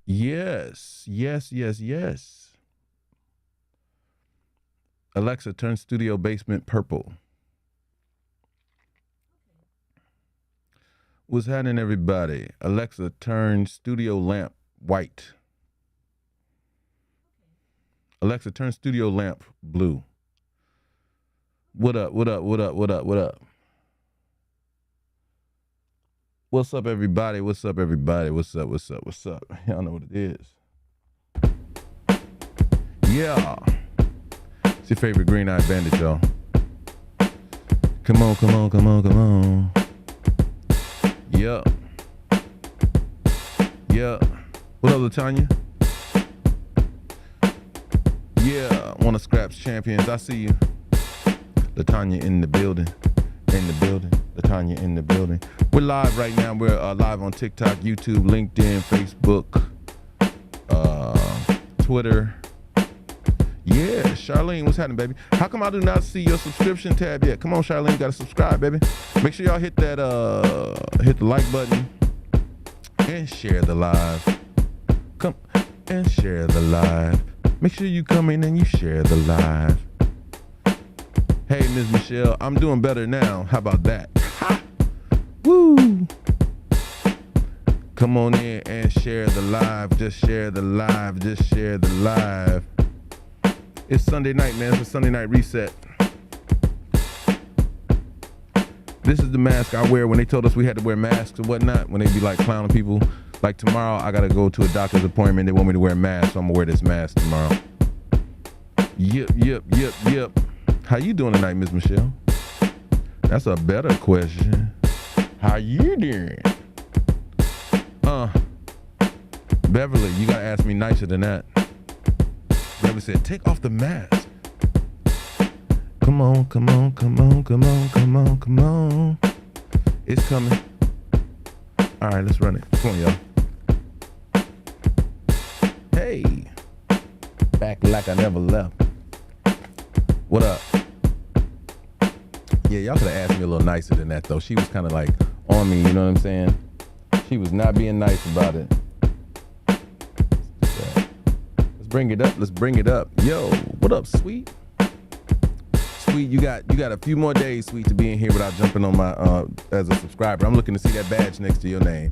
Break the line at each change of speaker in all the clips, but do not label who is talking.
Yes, yes, yes, yes. Alexa, turn studio basement purple. What's happening, everybody? Alexa, turn studio lamp white. Alexa, turn studio lamp blue. What up? What up? What up? What up? What up? What's up, everybody? What's up, everybody? What's up? What's up? What's up? Y'all know what it is. Yeah. It's your favorite Green Eye Bandit, y'all. Come on, come on, come on, come on. Yeah. Yeah. What up, LaTanya? Yeah. One of Scraps champions. I see you. LaTanya in the building. In the building. LaTanya in the building. We're live right now. We're live on TikTok, YouTube, LinkedIn, Facebook, Twitter. Yeah, Charlene, what's happening, baby? How come I do not see your subscription tab yet? Come on, Charlene, you gotta subscribe, baby. Make sure y'all hit that, hit the like button and share the live. Come and share the live. Make sure you come in and you share the live. Hey, Ms. Michelle, I'm doing better now. How about that? Ha! Woo! Come on in and share the live. Just share the live. Just share the live. It's Sunday night, man. It's a Sunday night reset. This is the mask I wear when they told us we had to wear masks and whatnot. When they be like clowning people. Like tomorrow, I gotta go to a doctor's appointment. They want me to wear a mask, so I'm gonna wear this mask tomorrow. Yep, yep, yep, yep. How you doing tonight, Miss Michelle? That's a better question. How you doing? Beverly, you gotta ask me nicer than that. Beverly said, take off the mask. Come on, come on, come on, come on, come on, come on. It's coming. All right, let's run it. Come on, y'all. Hey. Back like I never left. What up? Yeah, y'all could have asked me a little nicer than that, though. She was kind of like on me, you know what I'm saying? She was not being nice about it. Let's bring it up. Let's bring it up. Yo, what up, Sweet? Sweet, you got a few more days, Sweet, to be in here without jumping on my as a subscriber. I'm looking to see that badge next to your name.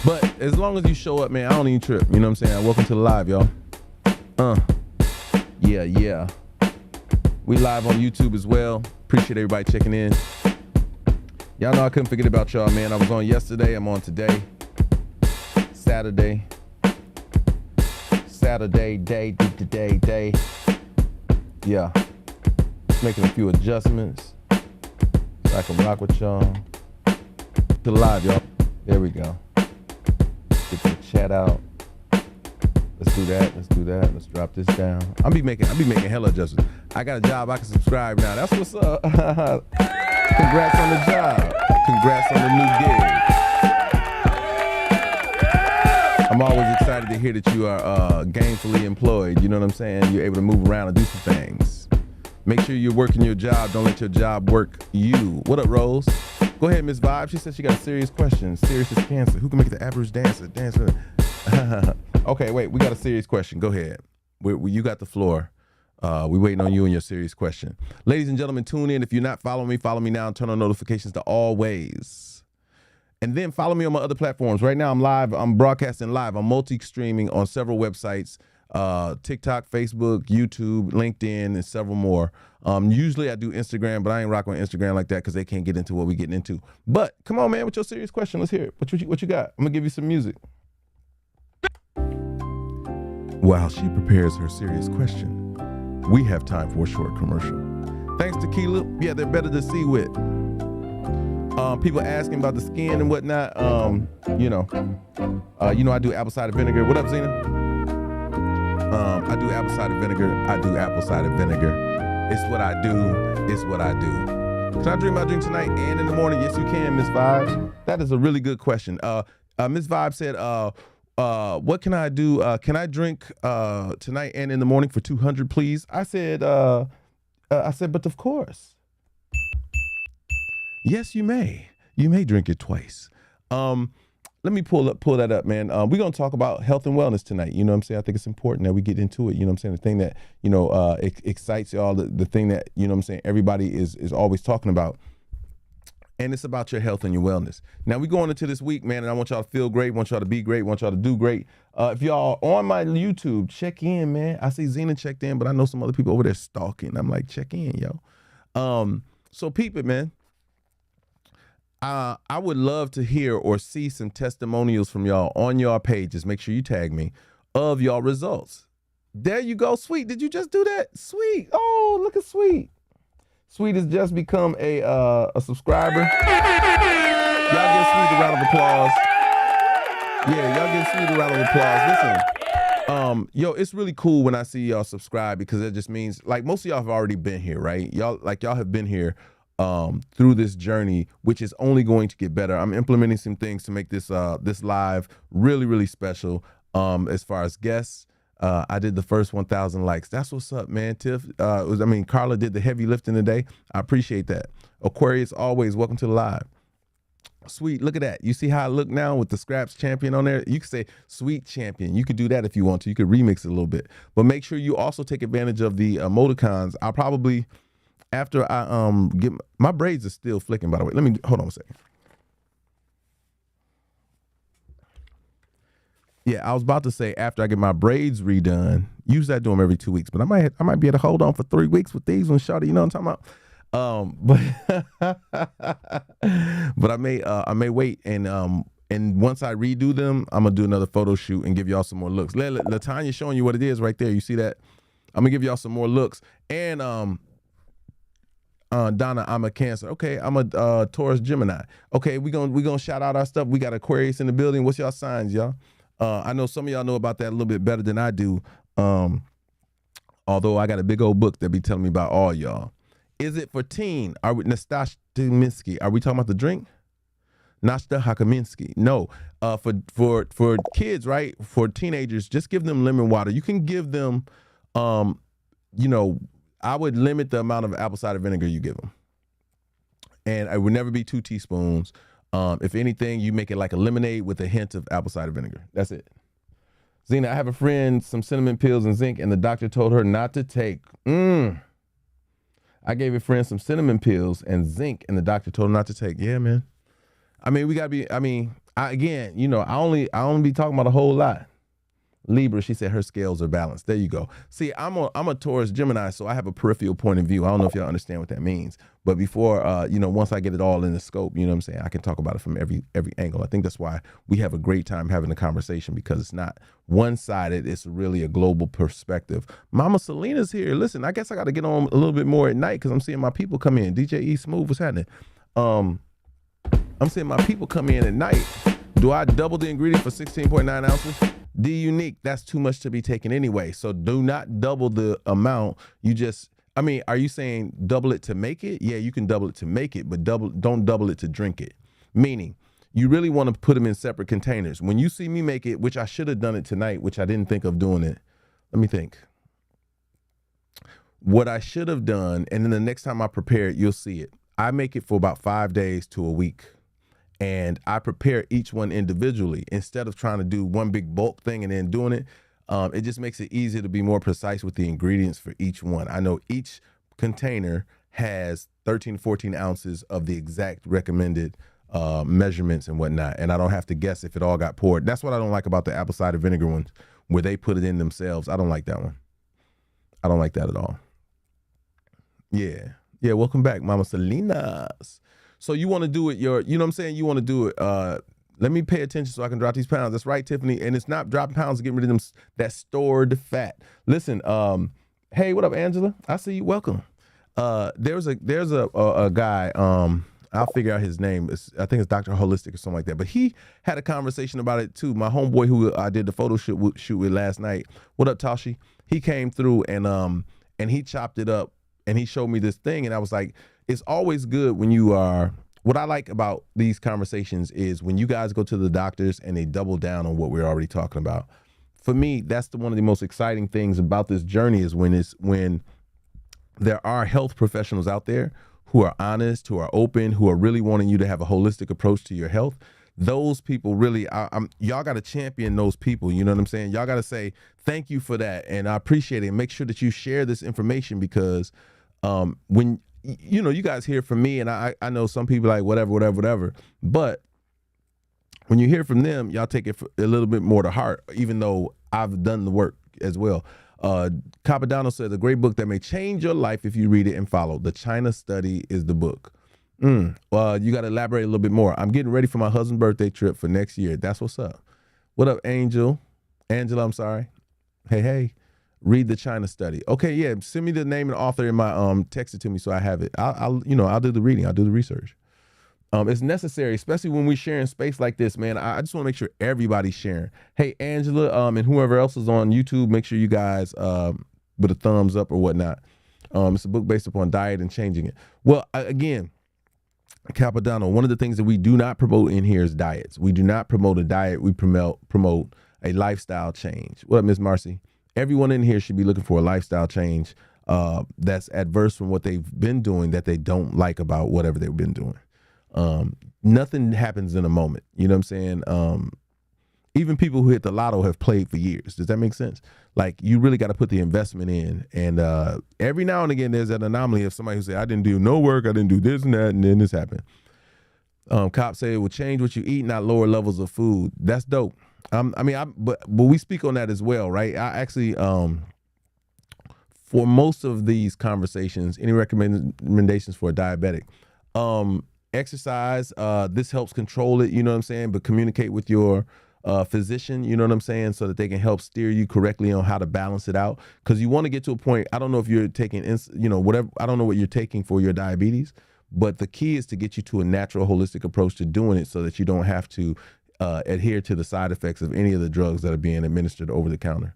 But as long as you show up, man, I don't even trip. You know what I'm saying? Welcome to the live, y'all. Yeah, yeah. We live on YouTube as well. Appreciate everybody checking in. Y'all know I couldn't forget about y'all, man. I was on yesterday. I'm on today. Saturday, day. Yeah. Making a few adjustments so I can rock with y'all. To the live, y'all. There we go. Get the chat out. Let's do that. Let's do that. Let's drop this down. I'll be making hella adjustments. I got a job. I can subscribe now. That's what's up. Congrats on the job. Congrats on the new gig. I'm always excited to hear that you are gainfully employed. You know what I'm saying? You're able to move around and do some things. Make sure you're working your job. Don't let your job work you. What up, Rose? Go ahead, Miss Vibe. She said she got a serious question. Serious as cancer. Who can make the average dancer? Okay, wait. We got a serious question. Go ahead. You got the floor. We waiting on you and your serious question. Ladies and gentlemen, tune in. If you're not following me, follow me now and turn on notifications to always. And then follow me on my other platforms. Right now, I'm live. I'm broadcasting live. I'm multi-streaming on several websites. TikTok, Facebook, YouTube, LinkedIn, and several more. Usually I do Instagram, but I ain't rocking on Instagram like that because they can't get into what we getting into. But come on, man, with your serious question. Let's hear it. What you got? I'm going to give you some music. While she prepares her serious question, we have time for a short commercial. Thanks, Tequila. Yeah, they're better to see with. People asking about the skin and whatnot. I do apple cider vinegar. What up, Zena? I do apple cider vinegar. I do apple cider vinegar. It's what I do. It's what I do. Can I drink my drink tonight and in the morning? Yes, you can, Miss Vibes. That is a really good question. Miss Vibes said, what can I do? Can I drink tonight and in the morning for 200, please? I said, but of course. Yes, you may. You may drink it twice. let me pull that up, man. We're gonna talk about health and wellness tonight. You know what I'm saying? I think it's important that we get into it. You know what I'm saying? The thing that, you know, excites y'all, the thing that, you know what I'm saying, everybody is always talking about. And it's about your health and your wellness. Now we going into this week, man, and I want y'all to feel great, want y'all to be great, want y'all to do great. If y'all on my YouTube, check in, man. I see Zena checked in, but I know some other people over there stalking. I'm like, check in, yo. So peep it, man. I would love to hear or see some testimonials from y'all on y'all pages. Make sure you tag me of y'all results. There you go, Sweet. Did you just do that? Sweet. Oh, look at Sweet. Sweet has just become a subscriber. Y'all give Sweet a round of applause. Yeah, y'all give Sweet a round of applause. Listen, yo, it's really cool when I see y'all subscribe because it just means, like, most of y'all have already been here, right? Y'all have been here through this journey, which is only going to get better. I'm implementing some things to make this live really, really special. As far as guests. I did the first 1,000 likes. That's what's up, man. Tiff, Carla did the heavy lifting today. I appreciate that. Aquarius, always welcome to the live. Sweet, look at that. You see how I look now with the Scraps Champion on there? You could say Sweet Champion. You could do that if you want to. You could remix it a little bit. But make sure you also take advantage of the emoticons. I'll probably, after I get, my braids are still flicking, by the way. Let me, hold on a second. Yeah, I was about to say after I get my braids redone. Usually I do them every 2 weeks, but I might be able to hold on for 3 weeks with these ones, shawty. You know what I'm talking about? But I may wait and once I redo them, I'm gonna do another photo shoot and give y'all some more looks. Latanya showing you what it is right there. You see that? I'm gonna give y'all some more looks. And Donna, I'm a Cancer. Okay, I'm a Taurus Gemini. Okay, we gonna shout out our stuff. We got Aquarius in the building. What's y'all signs, y'all? I know some of y'all know about that a little bit better than I do. Although I got a big old book that be telling me about all y'all. Is it for teen? Are we Nastashta Minsky? Are we talking about the drink? Nasta Hakaminsky. No. For kids, right? For teenagers, just give them lemon water. You can give them, you know, I would limit the amount of apple cider vinegar you give them. And it would never be 2 teaspoons. If anything, you make it like a lemonade with a hint of apple cider vinegar. That's it. Zena, I have a friend, some cinnamon pills and zinc, and the doctor told her not to take. I gave a friend some cinnamon pills and zinc, and the doctor told her not to take. Yeah, man. I mean, we gotta be. I mean, again, you know, I only be talking about a whole lot. Libra, she said her scales are balanced. There you go. See, I'm a Taurus Gemini, so I have a peripheral point of view. I don't know if y'all understand what that means, but before, you know, once I get it all in the scope, you know what I'm saying, I can talk about it from every angle. I think that's why we have a great time having a conversation, because it's not one-sided. It's really a global perspective. Mama Selena's here. Listen, I guess I got to get on a little bit more at night because I'm seeing my people come in. DJ E Smooth, what's happening? I'm seeing my people come in at night. Do I double the ingredient for 16.9 ounces? D unique, that's too much to be taken anyway. So do not double the amount. You just, I mean, are you saying double it to make it? Yeah, you can double it to make it, but don't double it to drink it. Meaning, you really want to put them in separate containers. When you see me make it, which I should have done it tonight, which I didn't think of doing it. Let me think. What I should have done, and then the next time I prepare it, you'll see it. I make it for about 5 days to a week. And I prepare each one individually instead of trying to do one big bulk thing and then doing it. It just makes it easier to be more precise with the ingredients for each one. I know each container has 13 to 14 ounces of the exact recommended measurements and whatnot. And I don't have to guess if it all got poured. That's what I don't like about the apple cider vinegar ones, where they put it in themselves. I don't like that one. I don't like that at all. Yeah. Yeah, welcome back, Mama Selena's. So you want to do it, you know what I'm saying? You want to do it. Let me pay attention so I can drop these pounds. That's right, Tiffany. And it's not dropping pounds to get rid of them, that stored fat. Listen, hey, what up, Angela? I see you. Welcome. There's a guy, I'll figure out his name. I think it's Dr. Holistic or something like that. But he had a conversation about it too. My homeboy who I did the photo shoot with last night. What up, Tashi? He came through and he chopped it up and he showed me this thing. And I was like, it's always good when you are, what I like about these conversations is when you guys go to the doctors and they double down on what we're already talking about. For me, that's one of the most exciting things about this journey is when there are health professionals out there who are honest, who are open, who are really wanting you to have a holistic approach to your health. those people really, y'all got to champion those people. You know what I'm saying? Y'all got to say thank you for that, and I appreciate it. And make sure that you share this information because when you know you guys hear from me, and I know some people like whatever, but when you hear from them, y'all take it a little bit more to heart, even though I've done the work as well. Capodanno says, a great book that may change your life if you read it and follow. The China Study is the book. Well, you got to elaborate a little bit more. I'm getting ready for my husband's birthday trip for next year. That's what's up. What up, Angela, I'm sorry. Hey. Read the China Study. Okay, yeah. Send me the name and author in my text it to me so I have it. I'll do the reading. I'll do the research. It's necessary, especially when we're sharing space like this, man. I just want to make sure everybody's sharing. Hey, Angela, and whoever else is on YouTube, make sure you guys with a thumbs up or whatnot. It's a book based upon diet and changing it. Well, again, Capodanno, one of the things that we do not promote in here is diets. We do not promote a diet. We promote a lifestyle change. What up, Miss Marcy? Everyone in here should be looking for a lifestyle change that's adverse from what they've been doing that they don't like about whatever they've been doing. Nothing happens in a moment. You know what I'm saying? Even people who hit the lotto have played for years. Does that make sense? Like, you really got to put the investment in. And every now and again, there's an anomaly of somebody who say, I didn't do no work, I didn't do this and that, and then this happened. Cops say it will change what you eat, not lower levels of food. That's dope. But we speak on that as well, right? I actually, for most of these conversations, any recommendations for a diabetic? Exercise, this helps control it, you know what I'm saying? But communicate with your physician, you know what I'm saying? So that they can help steer you correctly on how to balance it out. Because you want to get to a point, I don't know if you're taking, whatever, I don't know what you're taking for your diabetes, but the key is to get you to a natural, holistic approach to doing it so that you don't have to adhere to the side effects of any of the drugs that are being administered over the counter.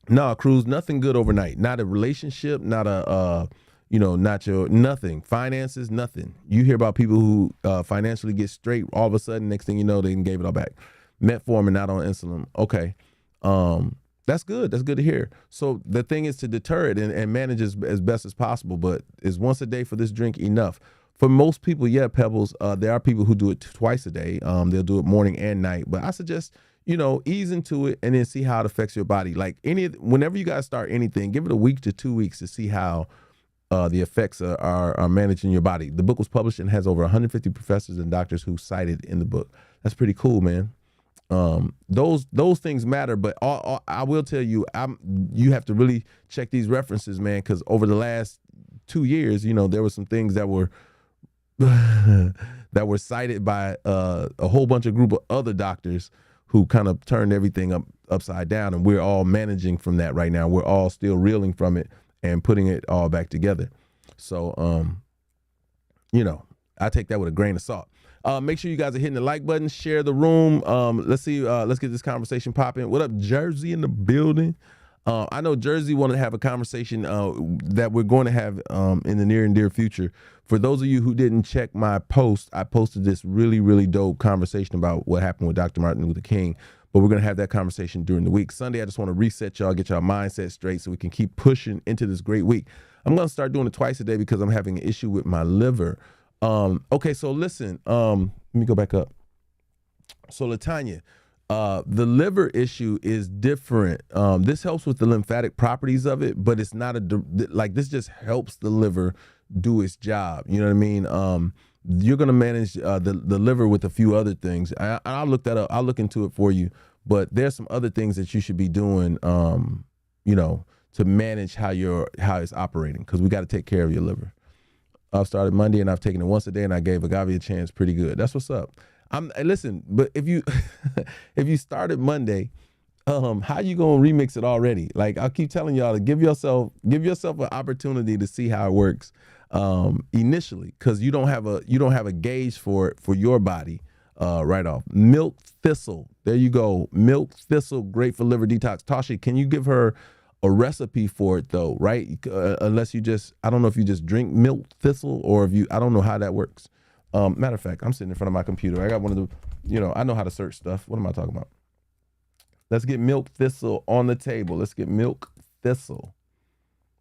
No, Cruz, nothing good overnight. Not a relationship, not a, nothing. Finances, nothing. You hear about people who financially get straight, all of a sudden, next thing you know, they gave it all back. Metformin, not on insulin. Okay. That's good. That's good to hear. So the thing is to deter it and manage as best as possible, but is once a day for this drink enough? For most people, yeah, Pebbles, there are people who do it twice a day. They'll do it morning and night, but I suggest, ease into it and then see how it affects your body. Like whenever you guys start anything, give it a week to 2 weeks to see how the effects are managed in your body. The book was published and has over 150 professors and doctors who cited in the book. That's pretty cool, man. Those things matter, but I will tell you, you have to really check these references, man, because over the last 2 years, there were some things that were that were cited by a whole bunch of group of other doctors who kind of turned everything upside down, and we're all managing from that right now. We're all still reeling from it and putting it all back together. So, I take that with a grain of salt. Make sure you guys are hitting the like button, share the room. Let's see. Let's get this conversation popping. What up, Jersey in the building? I know Jersey want to have a conversation that we're going to have in the near and dear future. For those of you who didn't check my post, I posted this really, really dope conversation about what happened with Dr. Martin Luther King. But we're going to have that conversation during the week. Sunday, I just want to reset y'all, get y'all mindset straight so we can keep pushing into this great week. I'm going to start doing it twice a day because I'm having an issue with my liver. Okay, so listen, let me go back up. So Latanya, the liver issue is different. This helps with the lymphatic properties of it, but it's not this just helps the liver do its job. You know what I mean? You're going to manage the liver with a few other things. I'll look that up. I'll look into it for you. But there's some other things that you should be doing, to manage how it's operating, because we got to take care of your liver. I've started Monday and I've taken it once a day and I gave agave a chance. Pretty good. That's what's up. Listen, but if you started Monday, how you gonna remix it already? Like, I'll keep telling y'all to give yourself an opportunity to see how it works initially, because you don't have a gauge for it for your body right off. Milk thistle, there you go. Milk thistle, great for liver detox. Tasha, can you give her a recipe for it though, right? Unless I don't know if you just drink milk thistle or I don't know how that works. Matter of fact, I'm sitting in front of my computer. I got one of the, I know how to search stuff. What am I talking about? Let's get milk thistle on the table. Let's get milk thistle.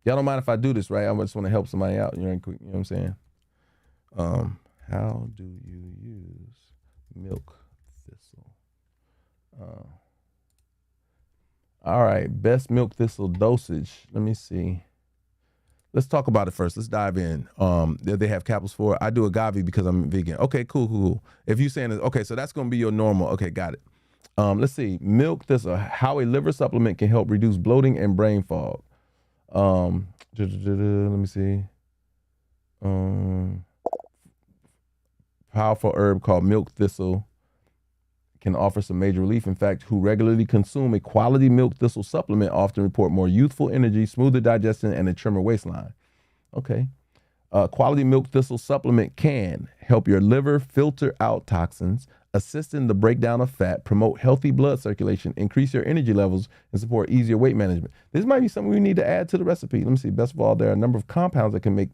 Y'all don't mind if I do this, right? I just want to help somebody out. You know what I'm saying? How do you use milk thistle? All right, best milk thistle dosage. Let me see. Let's talk about it first. Let's dive in. They have capsules for it. I do agave because I'm vegan. Okay, cool. If you're saying it, okay, so that's gonna be your normal. Okay, got it. Let's see. Milk thistle, how a liver supplement can help reduce bloating and brain fog. Let me see. Powerful herb called milk thistle can offer some major relief. In fact, who regularly consume a quality milk thistle supplement often report more youthful energy, smoother digestion, and a trimmer waistline. Okay. Quality milk thistle supplement can help your liver filter out toxins, assist in the breakdown of fat, promote healthy blood circulation, increase your energy levels, and support easier weight management. This might be something we need to add to the recipe. Let me see. Best of all, there are a number of compounds that can make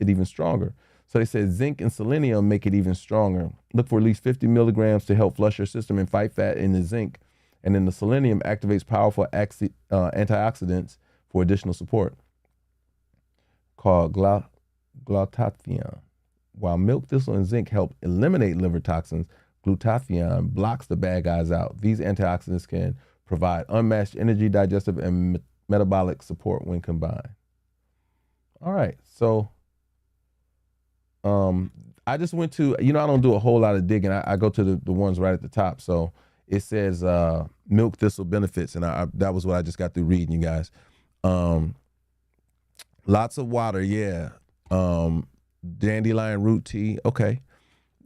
it even stronger. So they said zinc and selenium make it even stronger. Look for at least 50 milligrams to help flush your system and fight fat in the zinc. And then the selenium activates powerful antioxidants for additional support, called glutathione. While milk thistle and zinc help eliminate liver toxins, glutathione blocks the bad guys out. These antioxidants can provide unmatched energy, digestive, and metabolic support when combined. All right, so I just went to, I don't do a whole lot of digging. I go to the ones right at the top. So it says milk thistle benefits, and that was what I just got through reading, you guys. Lots of water, yeah. Dandelion root tea, okay.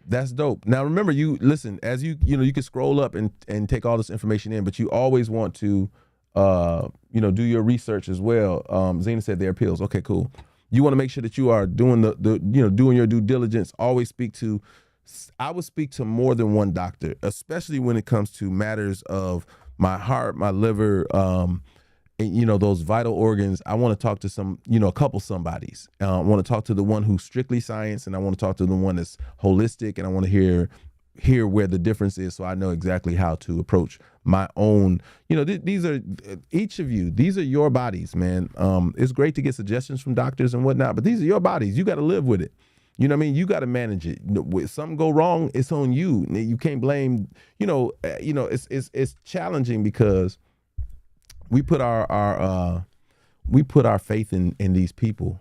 That's dope. Now remember, you listen, as you can scroll up and take all this information in, but you always want to do your research as well. Zena said there are pills. Okay, cool. You want to make sure that you are doing doing your due diligence. I would speak to more than one doctor, especially when it comes to matters of my heart, my liver, and, those vital organs. I want to talk to a couple somebodies. I want to talk to the one who's strictly science, and I want to talk to the one that's holistic, and I want to hear where the difference is, so I know exactly how to approach my own. These are each of you. These are your bodies, man. It's great to get suggestions from doctors and whatnot, but these are your bodies. You got to live with it. You know what I mean? You got to manage it. If something go wrong, it's on you. You can't blame. It's challenging because we put our faith in these people.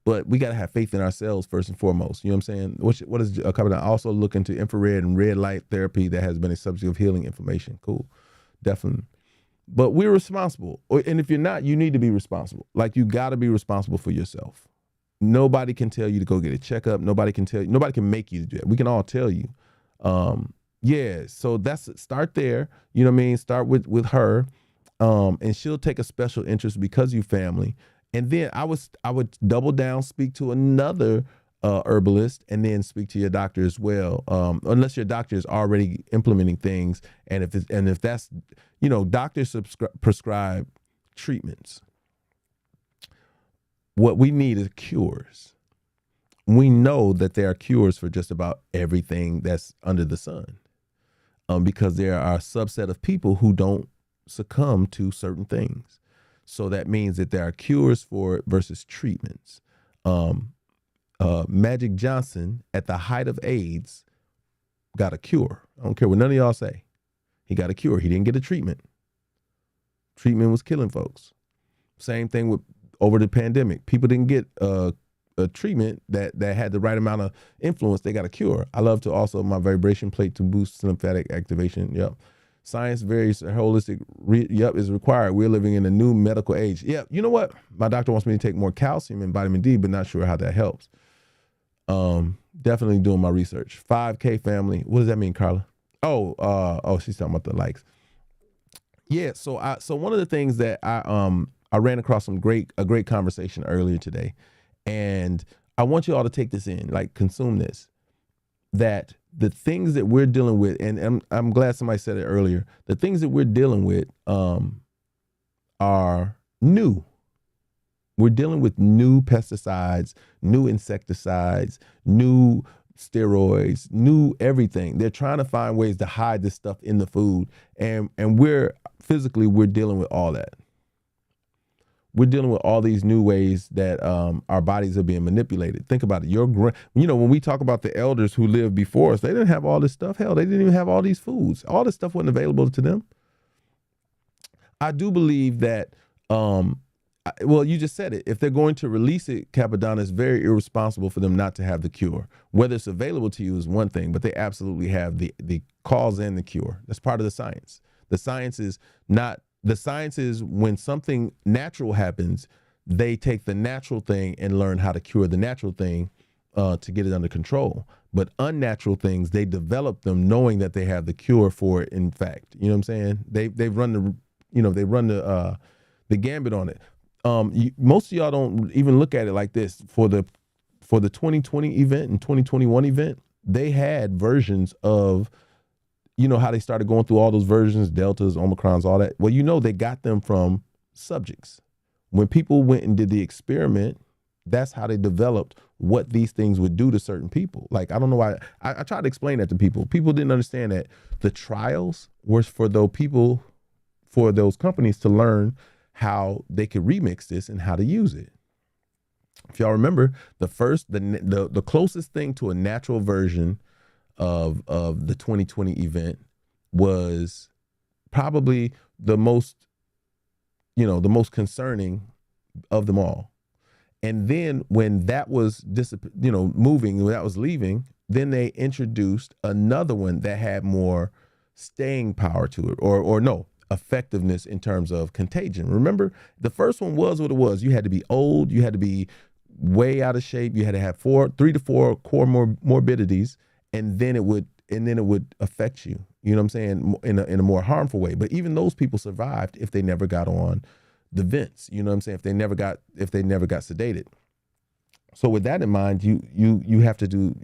But we got to have faith in ourselves first and foremost. You know what I'm saying? What is coming out? Also look into infrared and red light therapy that has been a subject of healing information. Cool. Definitely. But we're responsible. And if you're not, you need to be responsible. Like, you got to be responsible for yourself. Nobody can tell you to go get a checkup. Nobody can make you do that. We can all tell you. So start there. You know what I mean? Start with her. And she'll take a special interest because you family. And then I would double down, speak to another herbalist, and then speak to your doctor as well. Unless your doctor is already implementing things, and if that's, doctors prescribe treatments. What we need is cures. We know that there are cures for just about everything that's under the sun, because there are a subset of people who don't succumb to certain things. So that means that there are cures for it versus treatments. Magic Johnson, at the height of AIDS, got a cure. I don't care what none of y'all say. He got a cure. He didn't get a treatment. Treatment was killing folks. Same thing with over the pandemic. People didn't get a treatment that had the right amount of influence. They got a cure. I love to also my vibration plate to boost lymphatic activation. Yep. Science, very holistic, is required. We're living in a new medical age. Yeah, you know what? My doctor wants me to take more calcium and vitamin D, but not sure how that helps. Definitely doing my research. 5K family. What does that mean, Carla? Oh, she's talking about the likes. Yeah, so one of the things that I ran across a great conversation earlier today, and I want you all to take this in, like consume this, that the things that we're dealing with, and I'm glad somebody said it earlier, the things that we're dealing with are new. We're dealing with new pesticides, new insecticides, new steroids, new everything. They're trying to find ways to hide this stuff in the food, and we're dealing with all that. we're dealing with all these new ways that our bodies are being manipulated. Think about it. When we talk about the elders who lived before us, they didn't have all this stuff. Hell, they didn't even have all these foods. All this stuff wasn't available to them. I do believe that, well, you just said it. If they're going to release it, Capadonna, it's very irresponsible for them not to have the cure. Whether it's available to you is one thing, but they absolutely have the cause and the cure. That's part of the science. The science is when something natural happens, they take the natural thing and learn how to cure the natural thing to get it under control. But unnatural things, they develop them knowing that they have the cure for it. In fact, you know what I'm saying? They've run the gambit on it. Most of y'all don't even look at it like this. For the 2020 event and 2021 event, they had versions of, how they started going through all those versions, Deltas, Omicrons, all that. Well, they got them from subjects. When people went and did the experiment, that's how they developed what these things would do to certain people. Like, I don't know why. I tried to explain that to people. People didn't understand that the trials were for those companies to learn how they could remix this and how to use it. If y'all remember, the closest thing to a natural version of the 2020 event was probably the most concerning of them all. And then when that was moving, when that was leaving, then they introduced another one that had more staying power to it, or no, effectiveness in terms of contagion. Remember, the first one was what it was. You had to be old, you had to be way out of shape, you had to have 3 to 4 core morbidities, and then it would affect you. You know what I'm saying? In a more harmful way. But even those people survived if they never got on the vents. You know what I'm saying? If they never got sedated. So with that in mind, you have to do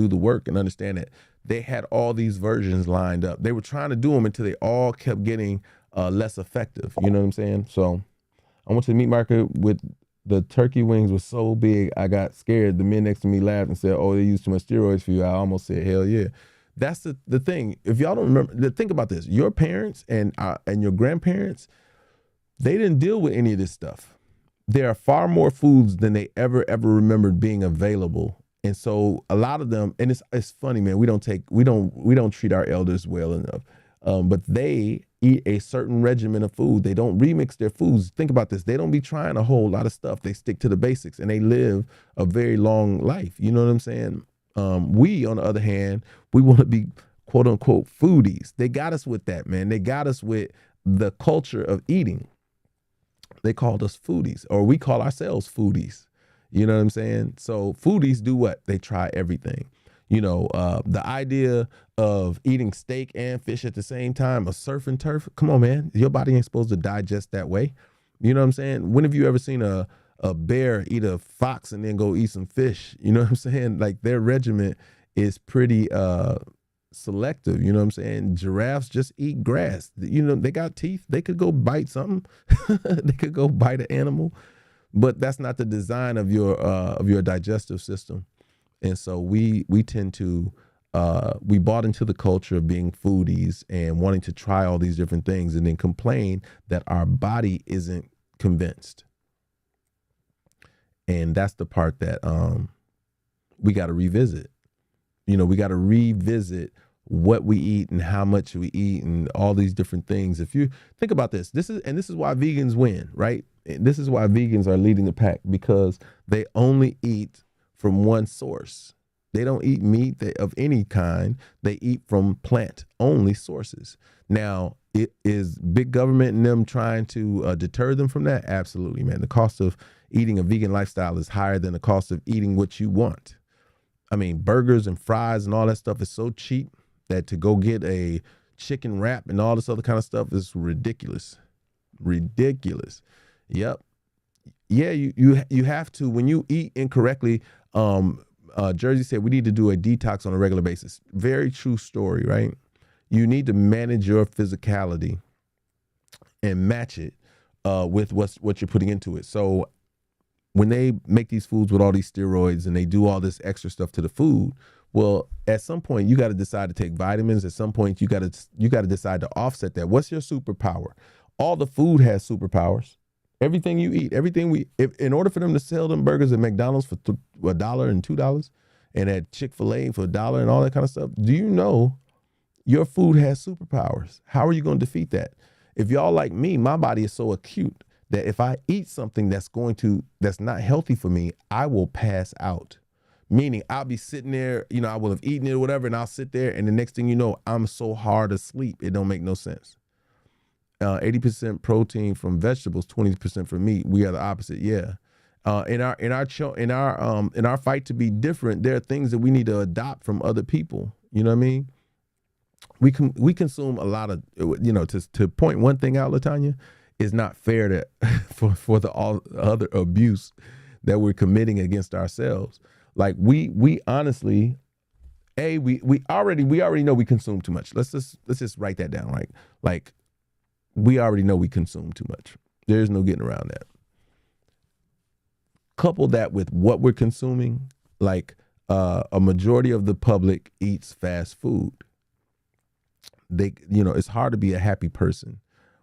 the work and understand that they had all these versions lined up. They were trying to do them until they all kept getting less effective. You know what I'm saying? So I went to the meat market with the turkey wings was so big, I got scared. The men next to me laughed and said, "Oh, they used too much steroids for you." I almost said, "Hell yeah." That's the thing. If y'all don't remember, think about this. Your parents and your grandparents, they didn't deal with any of this stuff. There are far more foods than they ever remembered being available. And so a lot of them, and it's funny, man, we don't treat our elders well enough. But they eat a certain regimen of food. They don't remix their foods. Think about this. They don't be trying a whole lot of stuff. They stick to the basics and they live a very long life. You know what I'm saying? We, on the other hand, we want to be quote unquote foodies. They got us with that, man. They got us with the culture of eating. They called us foodies, or we call ourselves foodies. You know what I'm saying? So foodies do what? They try everything. The idea of eating steak and fish at the same time, a surf and turf. Come on, man. Your body ain't supposed to digest that way. You know what I'm saying? When have you ever seen a bear eat a fox and then go eat some fish? You know what I'm saying? Like, their regimen is pretty selective. You know what I'm saying? Giraffes just eat grass. They got teeth. They could go bite something. They could go bite an animal. But that's not the design of your digestive system. And so we tend to we bought into the culture of being foodies and wanting to try all these different things and then complain that our body isn't convinced. And that's the part that we got to revisit. We got to revisit what we eat and how much we eat and all these different things. If you think about this is why vegans win, right? This is why vegans are leading the pack, because they only eat from one source. They don't eat meat of any kind. They eat from plant-only sources. Now, is big government and them trying to deter them from that? Absolutely, man. The cost of eating a vegan lifestyle is higher than the cost of eating what you want. I mean, burgers and fries and all that stuff is so cheap that to go get a chicken wrap and all this other kind of stuff is ridiculous. Ridiculous. Yep. Yeah, you have to, when you eat incorrectly, Jersey said we need to do a detox on a regular basis. Very true story, right? You need to manage your physicality and match it with what you're putting into it. So when they make these foods with all these steroids and they do all this extra stuff to the food, well, at some point you got to decide to take vitamins. At some point you got to decide to offset that. What's your superpower? All the food has superpowers, Everything you eat, everything if in order for them to sell them burgers at McDonald's for $1 and $2, and at Chick-fil-A for $1 and all that kind of stuff, do you know your food has superpowers? How are you going to defeat that? If y'all like me, my body is so acute that if I eat something that's not healthy for me, I will pass out. Meaning I'll be sitting there, I will have eaten it or whatever, and I'll sit there, and the next thing you know, I'm so hard asleep, it don't make no sense. 80% protein from vegetables, 20% from meat. We are the opposite. Yeah. In our fight to be different, there are things that we need to adopt from other people. You know what I mean? We consume a lot of, to point one thing out, LaTanya, is not fair to for the all other abuse that we're committing against ourselves. Like we honestly, we already know we consume too much. Let's just write that down, right? Like we already know we consume too much. There's no getting around that. Couple that with what we're consuming, like a majority of the public eats fast food. It's hard to be a happy person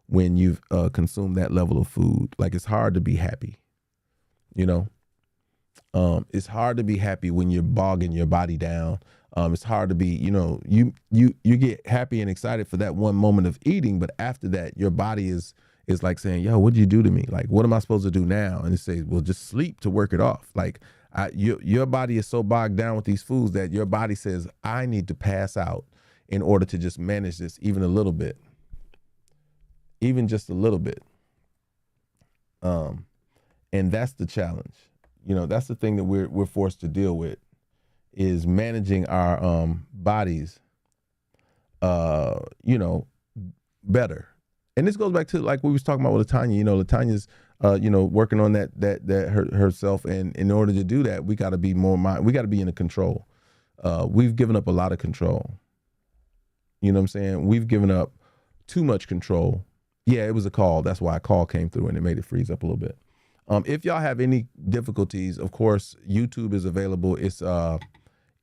when you've consumed that level of food. Like it's hard to be happy, it's hard to be happy when you're bogging your body down. It's hard to be, you get happy and excited for that one moment of eating, but after that, your body is like saying, yo, what'd you do to me? Like, what am I supposed to do now? And it says, well, just sleep to work it off. Like your body is so bogged down with these foods that your body says, I need to pass out in order to just manage this even a little bit, even just a little bit. And that's the challenge. That's the thing that we're forced to deal with, is managing our bodies, better. And this goes back to like we was talking about with LaTanya. LaTanya's, working on that herself, and in order to do that, we got to be we got to be in control. We've given up a lot of control. You know what I'm saying? We've given up too much control. Yeah, it was a call. That's why a call came through and it made it freeze up a little bit. If y'all have any difficulties, of course, YouTube is available. It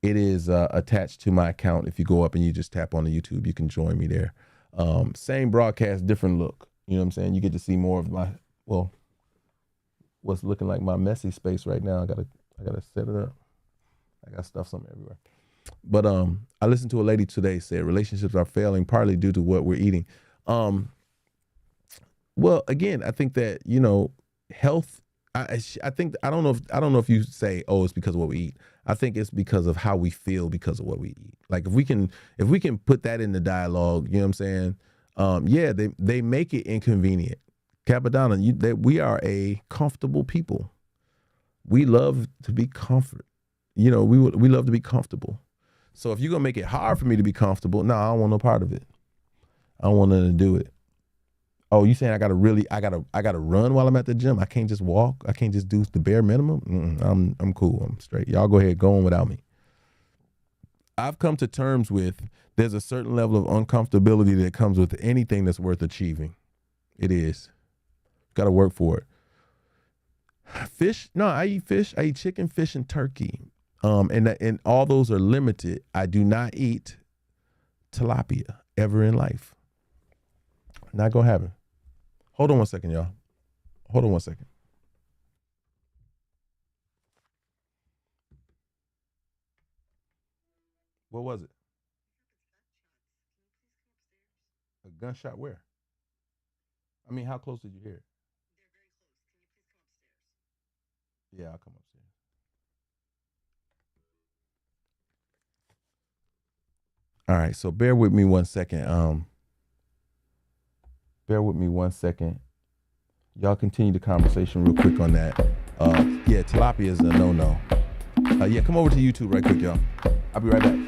is attached to my account. If you go up and you just tap on the YouTube, you can join me there. Same broadcast, different look. You know what I'm saying? You get to see more of what's looking like my messy space right now. I gotta set it up. I got stuff something everywhere. But I listened to a lady today said relationships are failing partly due to what we're eating. Well, again, I think that, health, I don't know if you say, oh, it's because of what we eat. I think it's because of how we feel because of what we eat. Like if we can put that in the dialogue, you know what I'm saying? They make it inconvenient. Capadonna, we are a comfortable people. We love to be comfort. We love to be comfortable. So if you're gonna make it hard for me to be comfortable, no, I don't want no part of it. I don't want nothing to do it. Oh, you saying I gotta run while I'm at the gym? I can't just walk. I can't just do the bare minimum. I'm cool. I'm straight. Y'all go ahead, go on without me. I've come to terms with there's a certain level of uncomfortability that comes with anything that's worth achieving. It is. Got to work for it. Fish? No, I eat fish. I eat chicken, fish, and turkey. And all those are limited. I do not eat tilapia ever in life. Not gonna happen. Hold on one second, y'all. Hold on one second. What was it? A gunshot where? I mean, how close did you hear it? Yeah, I'll come upstairs. All right, so bear with me one second. Bear with me one second. Y'all continue the conversation real quick on that. Yeah, tilapia is a no-no. Yeah, come over to YouTube right quick, y'all. I'll be right back.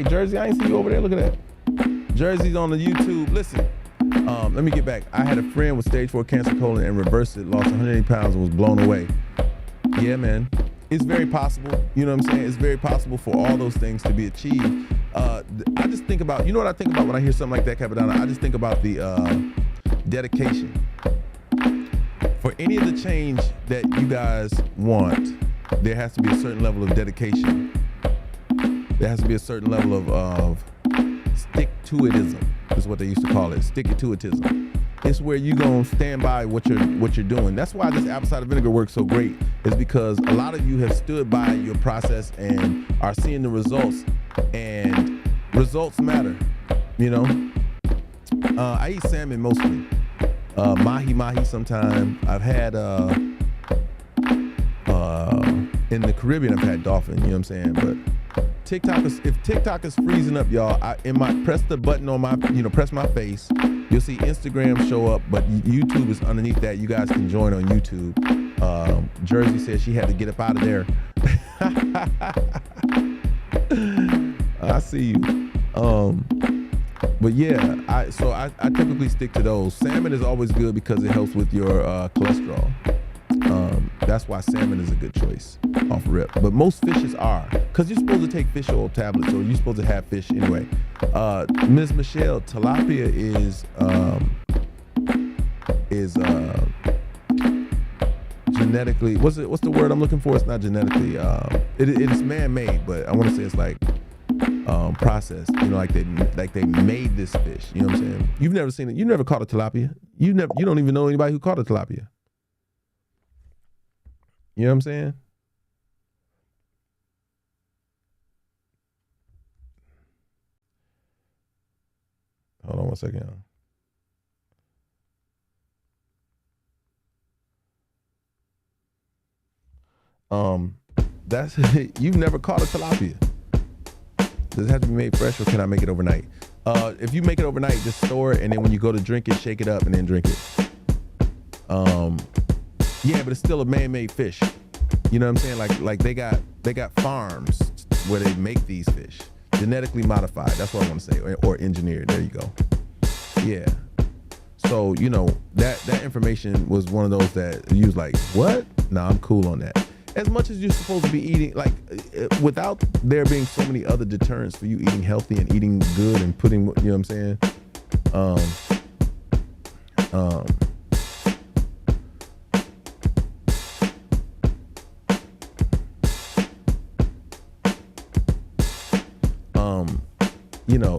Hey, Jersey, I ain't see you over there. Look at that. Jersey's on the YouTube. Listen, let me get back. I had a friend with stage 4 cancer colon and reversed it, lost 180 pounds and was blown away. Yeah, man. It's very possible. You know what I'm saying? It's very possible for all those things to be achieved. I just think about, you know what I think about when I hear something like that, Capadonna? I just think about the dedication. For any of the change that you guys want, there has to be a certain level of dedication. There has to be a certain level of stick-to-itism, is what they used to call it, stick-to-itism. It's where you gonna stand by what you're doing. That's why this apple cider vinegar works so great, is because a lot of you have stood by your process and are seeing the results, and results matter, you know? I eat salmon mostly. Mahi sometime. I've had, in the Caribbean, I've had dolphin, you know what I'm saying? But if TikTok is freezing up, y'all, press the button on my, press my face. You'll see Instagram show up, but YouTube is underneath that. You guys can join on YouTube. Jersey says she had to get up out of there. I see you. But yeah, I typically stick to those. Salmon is always good because it helps with your cholesterol. That's why salmon is a good choice off rip. But most fishes are, because you're supposed to take fish oil tablets, or you're supposed to have fish anyway. Ms. Michelle, tilapia is genetically, what's the word I'm looking for? It's not genetically, it is man-made, but I want to say it's like processed, like they made this fish, you know what I'm saying? You've never seen it. You never caught a tilapia. You don't even know anybody who caught a tilapia. You know what I'm saying? Hold on one second. That's you've never caught a tilapia. Does it have to be made fresh, or can I make it overnight? If you make it overnight, just store it, and then when you go to drink it, shake it up and then drink it. Yeah, but it's still a man-made fish. You know what I'm saying? Like they got farms where they make these fish, genetically modified. That's what I want to say, or engineered. There you go. Yeah. So that information was one of those that you was like, what? Nah, I'm cool on that. As much as you're supposed to be eating, without there being so many other deterrents for you eating healthy and eating good and putting, you know what I'm saying?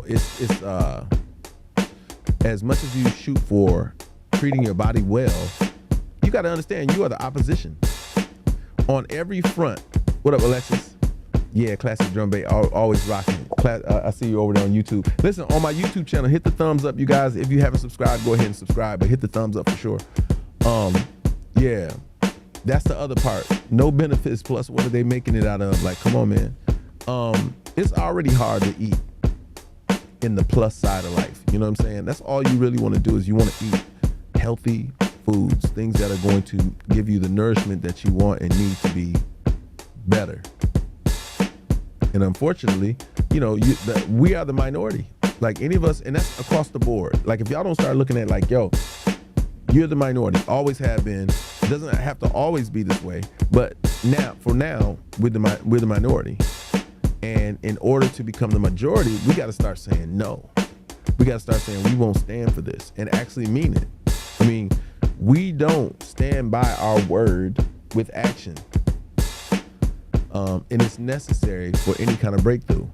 It's as much as you shoot for treating your body well, you got to understand you are the opposition on every front. What up, Alexis? Yeah, classic drum beat, always rocking. I see you over there on YouTube. Listen, on my YouTube channel, hit the thumbs up, you guys. If you haven't subscribed, go ahead and subscribe, but hit the thumbs up for sure. Yeah, that's the other part. No benefits plus what are they making it out of? Like, come on, man. It's already hard to eat in the plus side of life. You know what I'm saying? That's all you really want to do, is you want to eat healthy foods, things that are going to give you the nourishment that you want and need to be better. And unfortunately, we are the minority. Like any of us, and that's across the board. Like if y'all don't start looking at like, yo, you're the minority, always have been. It doesn't have to always be this way, but now, we're the minority. And in order to become the majority, we got to start saying no. We got to start saying we won't stand for this and actually mean it. I mean, we don't stand by our word with action. And it's necessary for any kind of breakthrough.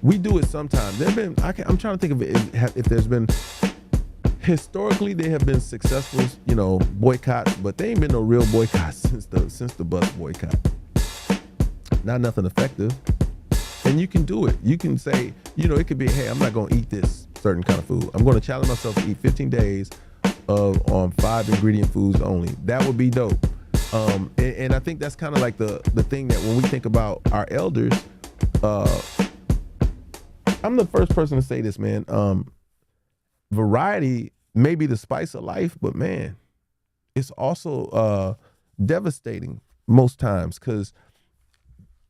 We do it sometimes. I'm trying to think of it, if there's been, historically, there have been successful, boycotts, but there ain't been no real boycotts since the bus boycott. Not nothing effective. And you can do it. You can say, it could be, hey, I'm not going to eat this certain kind of food. I'm going to challenge myself to eat 15 days on 5 ingredient foods only. That would be dope. And I think that's kind of like the thing that when we think about our elders, I'm the first person to say this, man. Variety may be the spice of life, but man, it's also devastating most times, because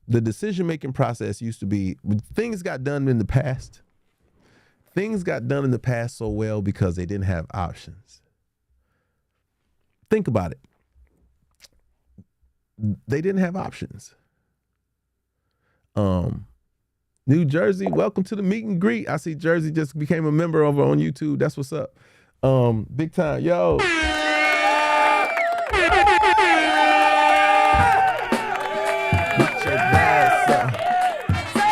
The decision-making process used to be, things got done in the past. Things got done in the past so well because they didn't have options. Think about it. They didn't have options. New Jersey, welcome to the meet and greet. I see Jersey just became a member over on YouTube. That's what's up. Big time. Yo.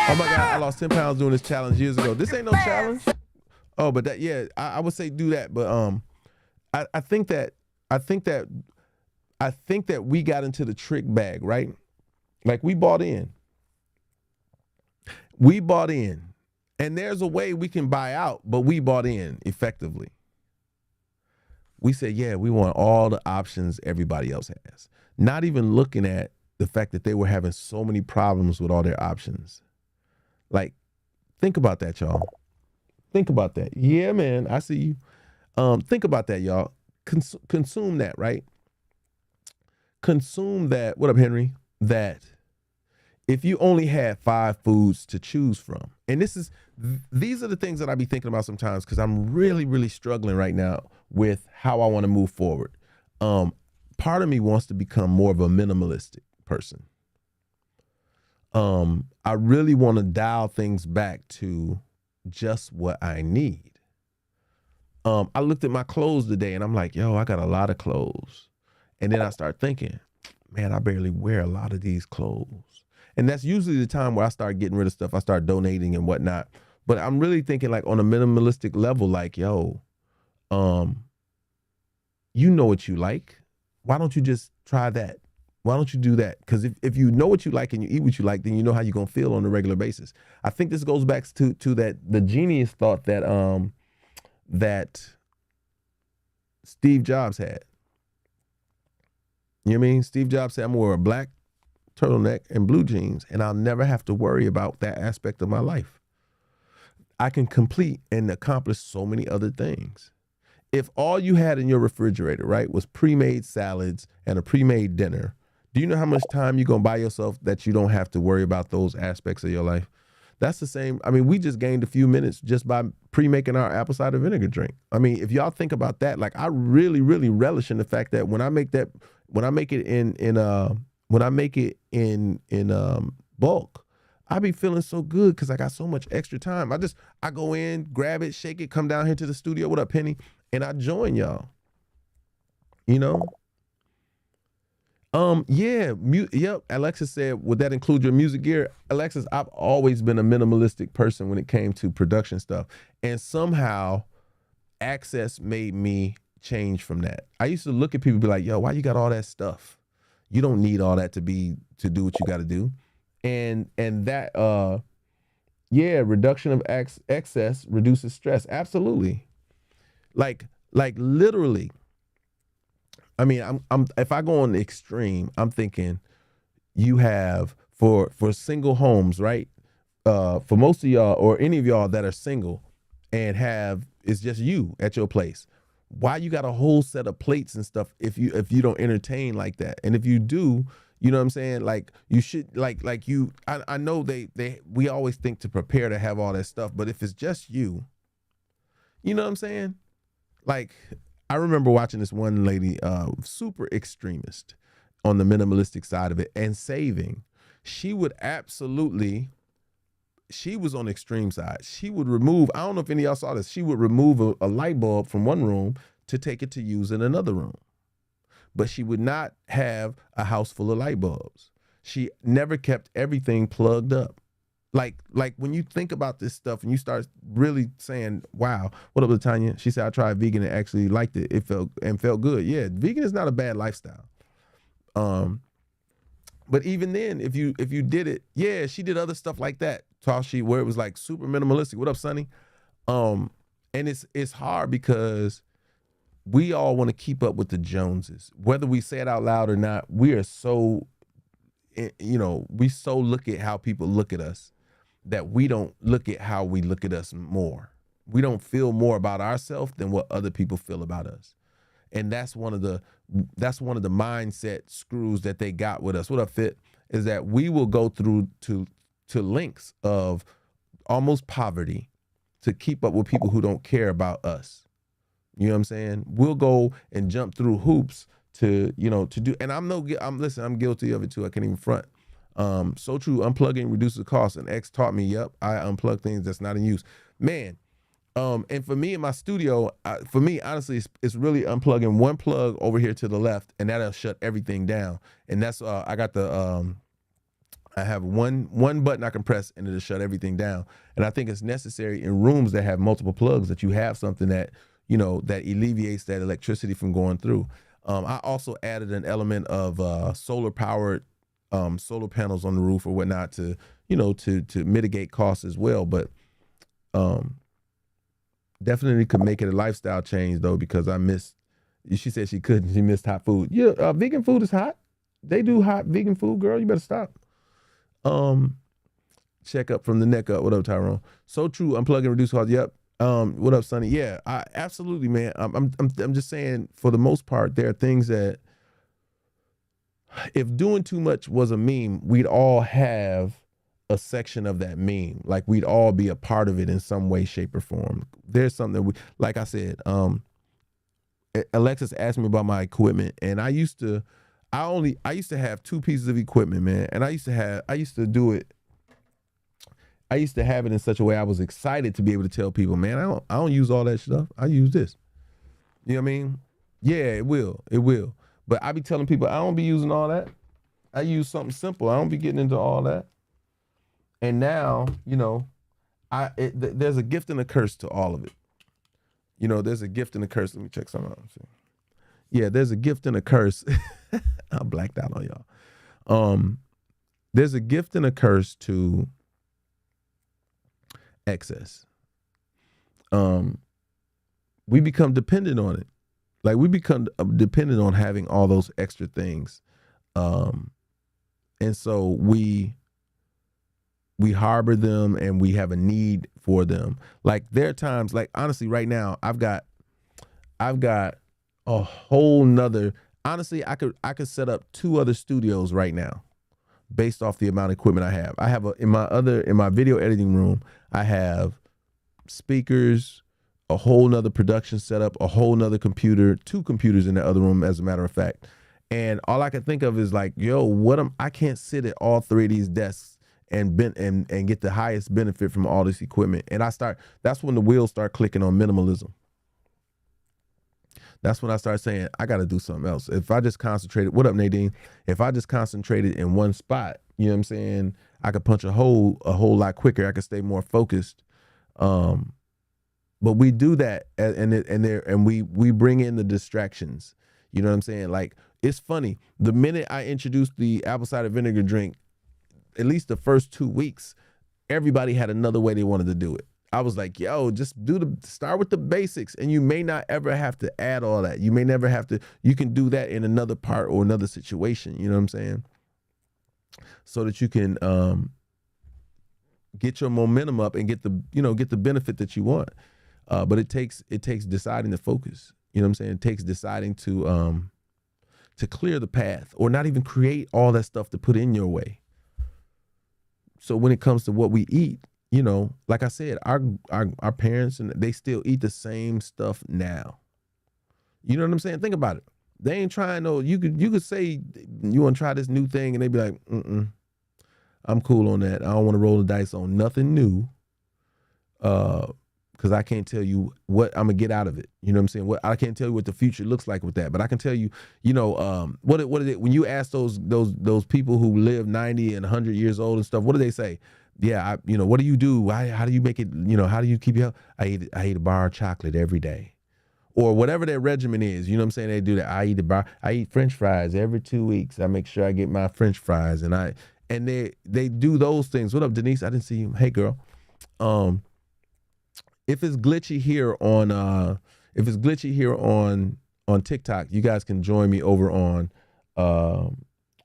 Oh my God, I lost 10 pounds doing this challenge years ago. This ain't no challenge. Oh, but that, yeah, I would say do that. But I think that we got into the trick bag, right? Like we bought in. And there's a way we can buy out, but we bought in effectively. We said, yeah, we want all the options everybody else has. Not even looking at the fact that they were having so many problems with all their options. Like, think about that, y'all. Think about that. Yeah, man, I see you. Think about that, y'all. Consume that, right? Consume that. What up, Henry? That if you only had 5 foods to choose from, and these are the things that I be thinking about sometimes because I'm really, really struggling right now with how I want to move forward. Part of me wants to become more of a minimalistic person. I really want to dial things back to just what I need. I looked at my clothes today and I'm like, yo, I got a lot of clothes. And then I start thinking, man, I barely wear a lot of these clothes. And that's usually the time where I start getting rid of stuff. I start donating and whatnot. But I'm really thinking like on a minimalistic level, like, yo, you know what you like. Why don't you just try that? Why don't you do that? Because if you know what you like and you eat what you like, then you know how you're going to feel on a regular basis. I think this goes back to that the genius thought that that Steve Jobs had. You know what I mean? Steve Jobs said, I'm going to wear a black turtleneck and blue jeans, and I'll never have to worry about that aspect of my life. I can complete and accomplish so many other things. If all you had in your refrigerator, right, was pre-made salads and a pre-made dinner, do you know how much time you're going to buy yourself that you don't have to worry about those aspects of your life? That's the same. I mean, we just gained a few minutes just by pre-making our apple cider vinegar drink. I mean, if y'all think about that, like I really, really relish in the fact that when I make it in bulk, I be feeling so good because I got so much extra time. I go in, grab it, shake it, come down here to the studio. What up, Penny? And I join y'all. You know? Yep. Alexis said, would that include your music gear? Alexis, I've always been a minimalistic person when it came to production stuff. And somehow Access made me change from that. I used to look at people and be like, yo, why you got all that stuff? You don't need all that to do what you got to do. And that, reduction of excess reduces stress. Absolutely. Like literally. I mean, I'm if I go on the extreme, I'm thinking you have for single homes, right? For most of y'all or any of y'all that are single and it's just you at your place. Why you got a whole set of plates and stuff if you don't entertain like that? And if you do, you know what I'm saying? Like you should I know we always think to prepare to have all that stuff, but if it's just you know what I'm saying? Like I remember watching this one lady, super extremist on the minimalistic side of it and saving. She was on the extreme side. She would remove, I don't know if any of y'all saw this, she would remove a light bulb from one room to take it to use in another room. But she would not have a house full of light bulbs. She never kept everything plugged up. Like when you think about this stuff and you start really saying, wow, what up, Latanya? She said, I tried vegan and actually liked it. It felt good. Yeah, vegan is not a bad lifestyle. But even then, if you did it, yeah, she did other stuff like that. Toshi, where it was like super minimalistic. What up, Sonny? And it's hard because we all want to keep up with the Joneses. Whether we say it out loud or not, we are so, we so look at how people look at us that we don't look at how we look at us more. We don't feel more about ourselves than what other people feel about us. And that's one of the mindset screws that they got with us. What up, Fit? is that we will go through to lengths of almost poverty to keep up with people who don't care about us. You know what I'm saying? We'll go and jump through hoops to, to do, and listen, I'm guilty of it too. I can't even front. So true, unplugging reduces the cost. And X taught me, yep, I unplug things that's not in use. Man, and for me in my studio, for me, honestly, it's really unplugging one plug over here to the left, and that'll shut everything down. And that's, I got I have one button I can press and it'll shut everything down. And I think it's necessary in rooms that have multiple plugs that you have something that, that alleviates that electricity from going through. I also added an element of solar powered solar panels on the roof or whatnot to, to mitigate costs as well. But definitely could make it a lifestyle change though, because she said she couldn't, she missed hot food. Yeah, vegan food is hot. They do hot vegan food, girl. You better stop. Check up from the neck up. What up, Tyrone? So true. Unplug and reduce costs. Yep. What up, Sonny? Yeah, absolutely, man. I'm just saying, for the most part, there are things that if doing too much was a meme, we'd all have a section of that meme. Like we'd all be a part of it in some way, shape, or form. There's something that like I said, Alexis asked me about my equipment, and I used to have 2 pieces of equipment, man. And I used to have it in such a way I was excited to be able to tell people, man, I don't use all that stuff. I use this. You know what I mean? Yeah, it will. But I be telling people I don't be using all that. I use something simple. I don't be getting into all that. And now, there's a gift and a curse to all of it. There's a gift and a curse. Let me check something out. Yeah, there's a gift and a curse. I blacked out on y'all. There's a gift and a curse to excess. We become dependent on it. Like we become dependent on having all those extra things. And so we harbor them and we have a need for them. Like there are times, like honestly, right now, I've got a whole nother, honestly, I could set up 2 other studios right now based off the amount of equipment I have. I have in my video editing room, I have speakers, a whole nother production setup, a whole nother computer, 2 computers in the other room, as a matter of fact. And all I can think of is like, I can't sit at all 3 of these desks and get the highest benefit from all this equipment. And that's when the wheels start clicking on minimalism. That's when I start saying, I got to do something else. If I just concentrated, what up, Nadine? If I just concentrated in one spot, you know what I'm saying? I could punch a hole lot quicker. I could stay more focused. But we do that, and we bring in the distractions. You know what I'm saying? Like, it's funny. The minute I introduced the apple cider vinegar drink, at least the first 2 weeks, everybody had another way they wanted to do it. I was like, yo, just start with the basics, and you may not ever have to add all that. You may never have to, you can do that in another part or another situation, you know what I'm saying? So that you can get your momentum up and get the benefit that you want. But it takes deciding to focus. You know what I'm saying? It takes deciding to clear the path, or not even create all that stuff to put in your way. So when it comes to what we eat, like I said, our parents, and they still eat the same stuff now. You know what I'm saying? Think about it. They ain't trying you could say you want to try this new thing, and they be like, I'm cool on that. I don't want to roll the dice on nothing new. Because I can't tell you what I'm gonna get out of it. You know what I'm saying? I can't tell you what the future looks like with that, but I can tell you, what is it when you ask those people who live 90 and 100 years old and stuff? What do they say? Yeah, what do you do? How do you make it? How do you keep your? I eat a bar of chocolate every day, or whatever their regimen is. You know what I'm saying? They do that. I eat French fries every 2 weeks. I make sure I get my French fries, and they do those things. What up, Denise? I didn't see you. Hey, girl. If it's glitchy here on TikTok, you guys can join me over on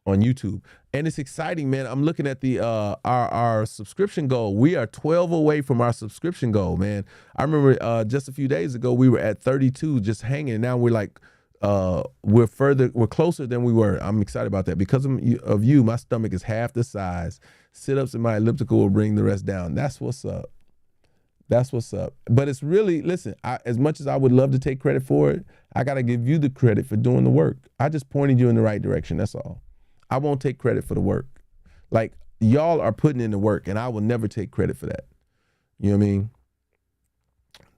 YouTube. And it's exciting, man. I'm looking at the our subscription goal. We are 12 away from our subscription goal, man. I remember just a few days ago we were at 32 just hanging. Now we're like we're closer than we were. I'm excited about that. Because of you, my stomach is half the size. Sit-ups in my elliptical will bring the rest down. That's what's up. That's what's up. But it's really, listen, as much as I would love to take credit for it, I got to give you the credit for doing the work. I just pointed you in the right direction. That's all. I won't take credit for the work. Like, y'all are putting in the work, and I will never take credit for that. You know what I mean?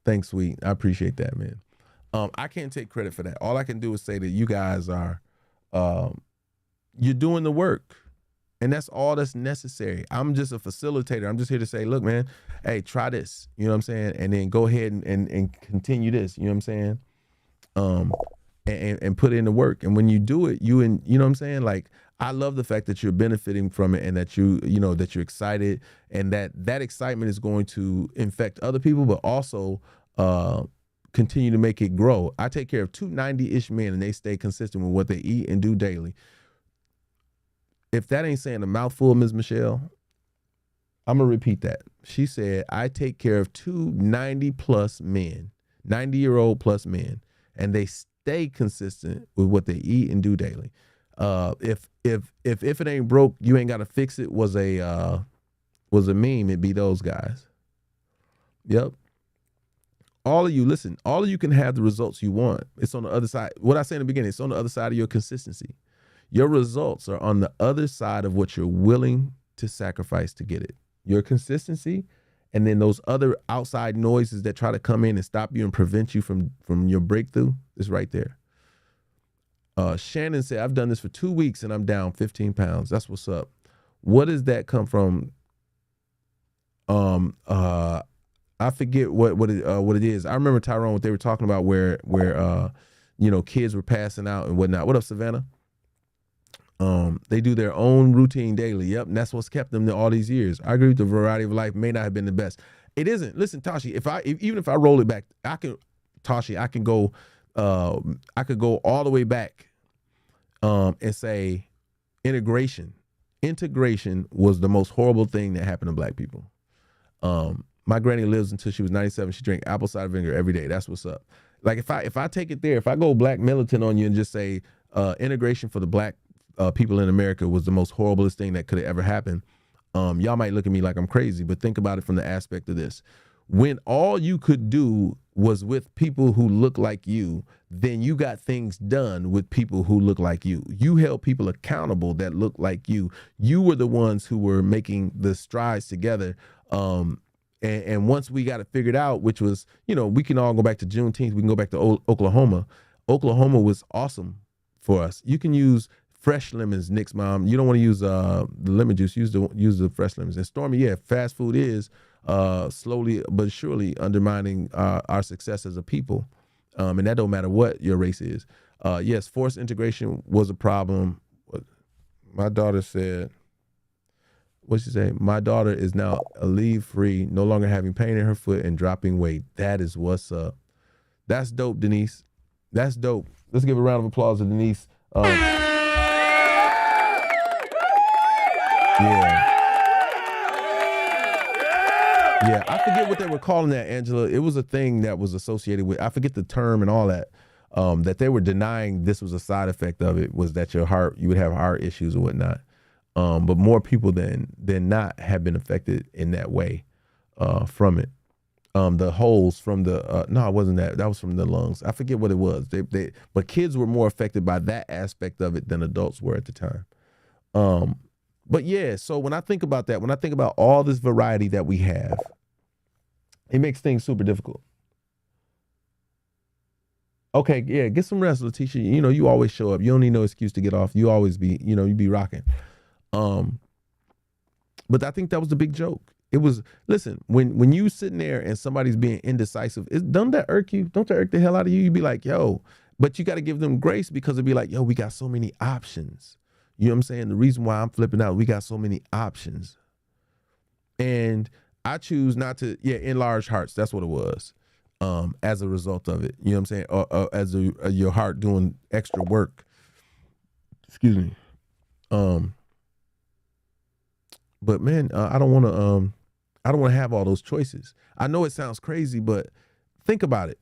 Thanks, sweet. I appreciate that, man. I can't take credit for that. All I can do is say that you guys are, you're doing the work. And that's all that's necessary. I'm just a facilitator. I'm just here to say, look, man, hey, try this. You know what I'm saying? And then go ahead and continue this. You know what I'm saying? And put in the work. And when you do it, you know what I'm saying? Like, I love the fact that you're benefiting from it and that that you're excited, and that excitement is going to infect other people, but also continue to make it grow. I take care of 290-ish men, and they stay consistent with what they eat and do daily. If that ain't saying a mouthful, Ms. Michelle, I'm going to repeat that. She said, I take care of 290-plus men, 90-year-old plus men, and they stay consistent with what they eat and do daily. If it ain't broke, you ain't got to fix it was a meme, it'd be those guys. Yep. All of you, listen, all of you can have the results you want. It's on the other side. What I said in the beginning, it's on the other side of your consistency. Your results are on the other side of what you're willing to sacrifice to get it. Your consistency, and then those other outside noises that try to come in and stop you and prevent you from your breakthrough is right there. Shannon said, I've done this for 2 weeks and I'm down 15 pounds. That's what's up. What does that come from? I forget what it is. I remember, Tyrone, what they were talking about where kids were passing out and whatnot. What up, Savannah? They do their own routine daily. Yep, and that's what's kept them all these years. I agree with the variety of life may not have been the best. It isn't. Listen, Tashi, even if I roll it back, I could go all the way back and say integration. Integration was the most horrible thing that happened to Black people. My granny lives until she was 97. She drank apple cider vinegar every day. That's what's up. Like if I take it there, if I go Black militant on you and just say integration for the Black people in America was the most horriblest thing that could have ever happened, y'all might look at me like I'm crazy, but think about it from the aspect of this. When all you could do was with people who look like you, then you got things done with people who look like you. You held people accountable that look like you. You were the ones who were making the strides together. And once we got it figured out, which was, we can all go back to Juneteenth. We can go back to Oklahoma. Oklahoma was awesome for us. You can use fresh lemons, Nick's mom. You don't want to use the lemon juice. Use the fresh lemons. And Stormy, yeah, fast food is slowly but surely undermining our success as a people. And that don't matter what your race is. Yes, forced integration was a problem. My daughter said, what'd she say? My daughter is now Aleve-free, no longer having pain in her foot and dropping weight. That is what's up. That's dope, Denise. That's dope. Let's give a round of applause to Denise. Yeah, I forget what they were calling that, Angela. It was a thing that was associated with, I forget the term and all that, that they were denying this was a side effect of it, was that you would have heart issues or whatnot. But more people than not have been affected in that way from it. The holes from the, no, it wasn't that. That was from the lungs. I forget what it was. But kids were more affected by that aspect of it than adults were at the time. But yeah, so when I think about that, when I think about all this variety that we have, it makes things super difficult. Okay, yeah, get some rest, Letitia. You always show up. You don't need no excuse to get off. You always be, you be rocking. But I think that was the big joke. It was, listen, when you sitting there and somebody's being indecisive, don't that irk you? Don't that irk the hell out of you? You'd be like, yo, but you got to give them grace, because it'd be like, yo, we got so many options. You know what I'm saying? The reason why I'm flipping out, we got so many options. And I choose not to, enlarge hearts. That's what it was. As a result of it, you know what I'm saying? Or as your heart doing extra work. Excuse me. But man, I don't want to have all those choices. I know it sounds crazy, but think about it.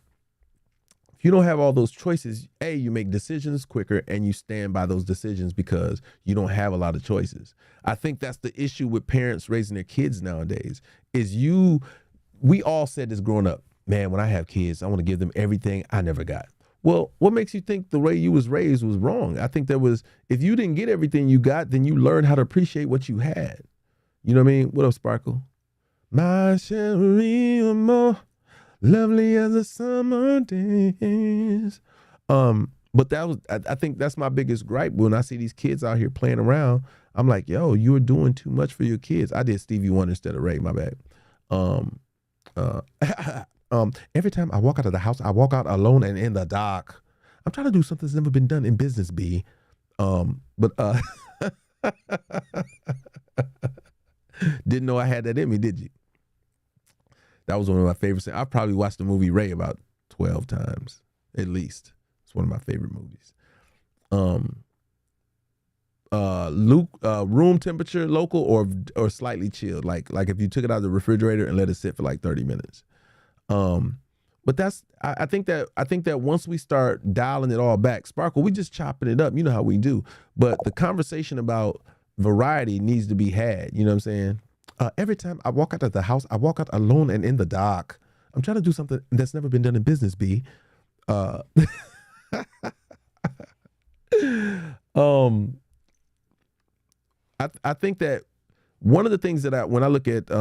If you don't have all those choices, you make decisions quicker and you stand by those decisions because you don't have a lot of choices. I think that's the issue with parents raising their kids nowadays is we all said this growing up, man, when I have kids, I want to give them everything I never got. Well, what makes you think the way you was raised was wrong? I think if you didn't get everything you got, then you learned how to appreciate what you had. You know what I mean? What up, Sparkle? My Cherie more lovely as the summer days. But I think that's my biggest gripe when I see these kids out here playing around. I'm like, yo, you're doing too much for your kids. I did Stevie Wonder instead of Ray, my bad. Every time I walk out of the house, I walk out alone and in the dark. I'm trying to do something that's never been done in business, B. But didn't know I had that in me, did you? That was one of my favorites. I've probably watched the movie Ray about 12 times, at least. It's one of my favorite movies. Luke, room temperature, local or slightly chilled. Like if you took it out of the refrigerator and let it sit for like 30 minutes. But I think that once we start dialing it all back, Sparkle, we just chopping it up. You know how we do. But the conversation about variety needs to be had. You know what I'm saying? Every time I walk out of the house, I walk out alone and in the dark. I'm trying to do something that's never been done in business, B. I think that one of the things that when I look at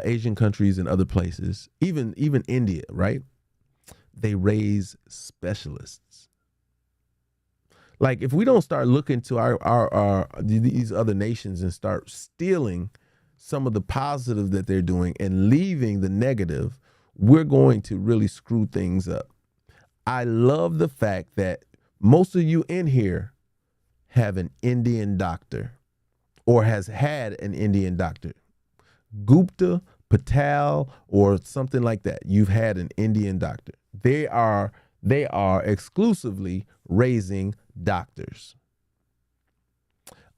Asian countries and other places, even India, right? They raise specialists. Like if we don't start looking to these other nations and start stealing some of the positive that they're doing and leaving the negative, we're going to really screw things up. I love the fact that most of you in here have an Indian doctor or has had an Indian doctor. Gupta, Patel, or something like that. You've had an Indian doctor. They are exclusively raising doctors.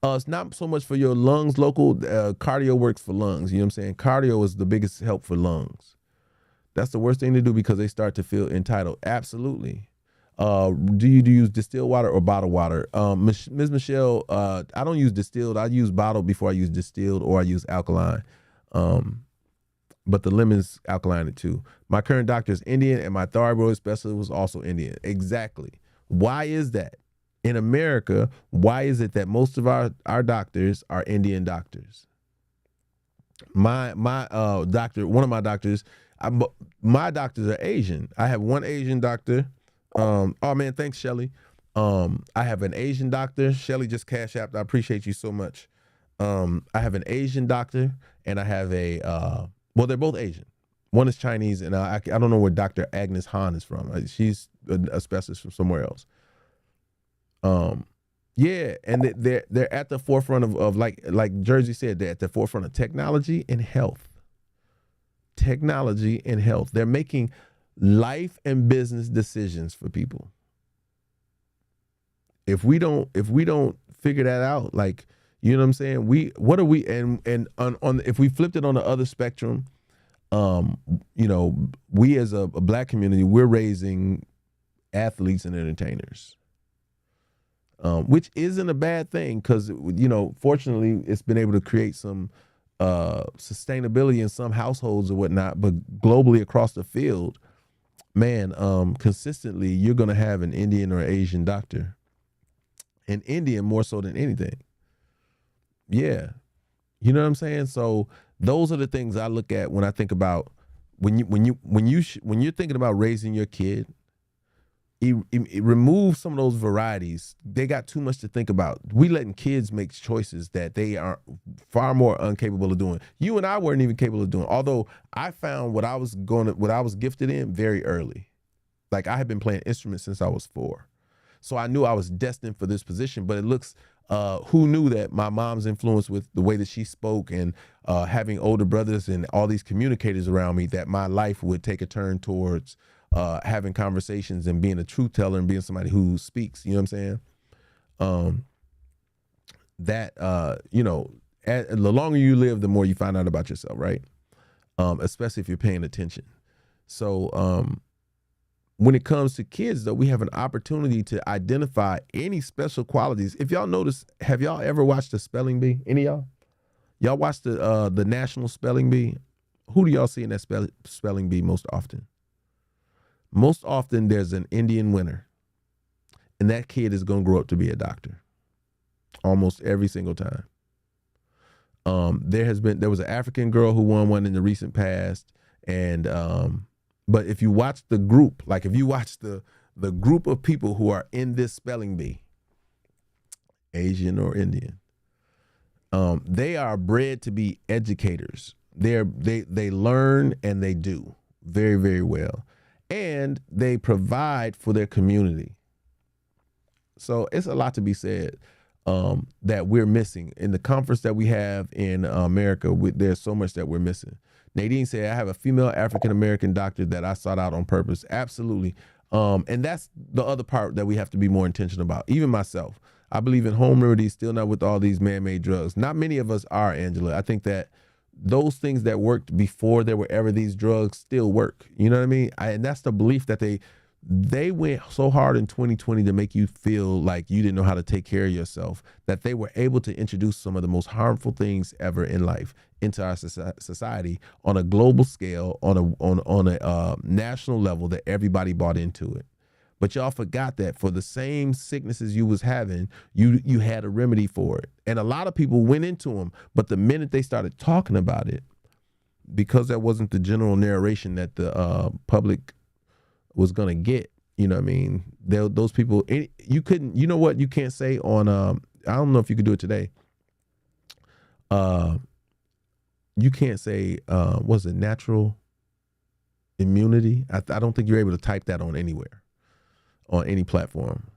It's not so much for your lungs. Local cardio works for lungs. You know what I'm saying? Cardio is the biggest help for lungs. That's the worst thing to do because they start to feel entitled. Absolutely. Do you use distilled water or bottled water? Ms. Michelle, I don't use distilled. I use bottled before I use distilled or I use alkaline. But the lemon's alkaline too. My current doctor is Indian and my thyroid specialist was also Indian. Exactly. Why is that? In America, why is it that most of our doctors are Indian doctors? My doctor, one of my doctors, my doctors are Asian. I have one Asian doctor. Oh man, thanks, Shelly. I have an Asian doctor. Shelly just cash apped. I appreciate you so much. I have an Asian doctor and I have well, they're both Asian. One is Chinese and I don't know where Dr. Agnes Han is from. She's a specialist from somewhere else. Yeah, and they're at the forefront of like Jersey said, they're at the forefront of technology and health. Technology and health. They're making life and business decisions for people. If we don't figure that out, like, you know what I'm saying? If we flipped it on the other spectrum, you know, we as a black community, we're raising athletes and entertainers. Which isn't a bad thing because, you know, fortunately, it's been able to create some sustainability in some households or whatnot. But globally across the field, man, consistently, you're going to have an Indian or Asian doctor. An Indian more so than anything. Yeah. You know what I'm saying? So those are the things I look at when I think about when you're thinking about raising your kid. Remove some of those varieties. They got too much to think about. We letting kids make choices that they are far more incapable of doing. You and I weren't even capable of doing. Although I found what I was gifted in very early. Like I had been playing instruments since I was 4. So I knew I was destined for this position, but it looks, who knew that my mom's influence with the way that she spoke and having older brothers and all these communicators around me, that my life would take a turn towards having conversations and being a truth teller and being somebody who speaks, you know what I'm saying? You know, the longer you live, the more you find out about yourself, right? Especially if you're paying attention. So when it comes to kids, though, we have an opportunity to identify any special qualities. If y'all notice, have y'all ever watched the spelling bee? Any of y'all? Y'all watch the National Spelling Bee? Who do y'all see in that spelling bee most often? Most often, there's an Indian winner, and that kid is going to grow up to be a doctor. Almost every single time. There was an African girl who won one in the recent past, and but if you watch the group, like if you watch the group of people who are in this spelling bee, Asian or Indian, they are bred to be educators. They learn and they do very, very well, and they provide for their community. So it's a lot to be said that we're missing in the conference that we have in America. There's so much that we're missing. Nadine said, I have a female African-American doctor that I sought out on purpose. Absolutely. And that's the other part that we have to be more intentional about. Even myself, I believe in home remedies, still not with all these man-made drugs. Not many of us are, Angela. I think that those things that worked before there were ever these drugs still work. You know what I mean? And that's the belief that they went so hard in 2020 to make you feel like you didn't know how to take care of yourself, that they were able to introduce some of the most harmful things ever in life into our society on a global scale, on a national level, that everybody bought into it. But y'all forgot that for the same sicknesses you was having, you had a remedy for it. And a lot of people went into them, but the minute they started talking about it, because that wasn't the general narration that the public was gonna get, you know what I mean? Those people, you couldn't, you know what you can't say on, I don't know if you could do it today. You can't say, was it natural immunity? I don't think you're able to type that on anywhere, on any platform.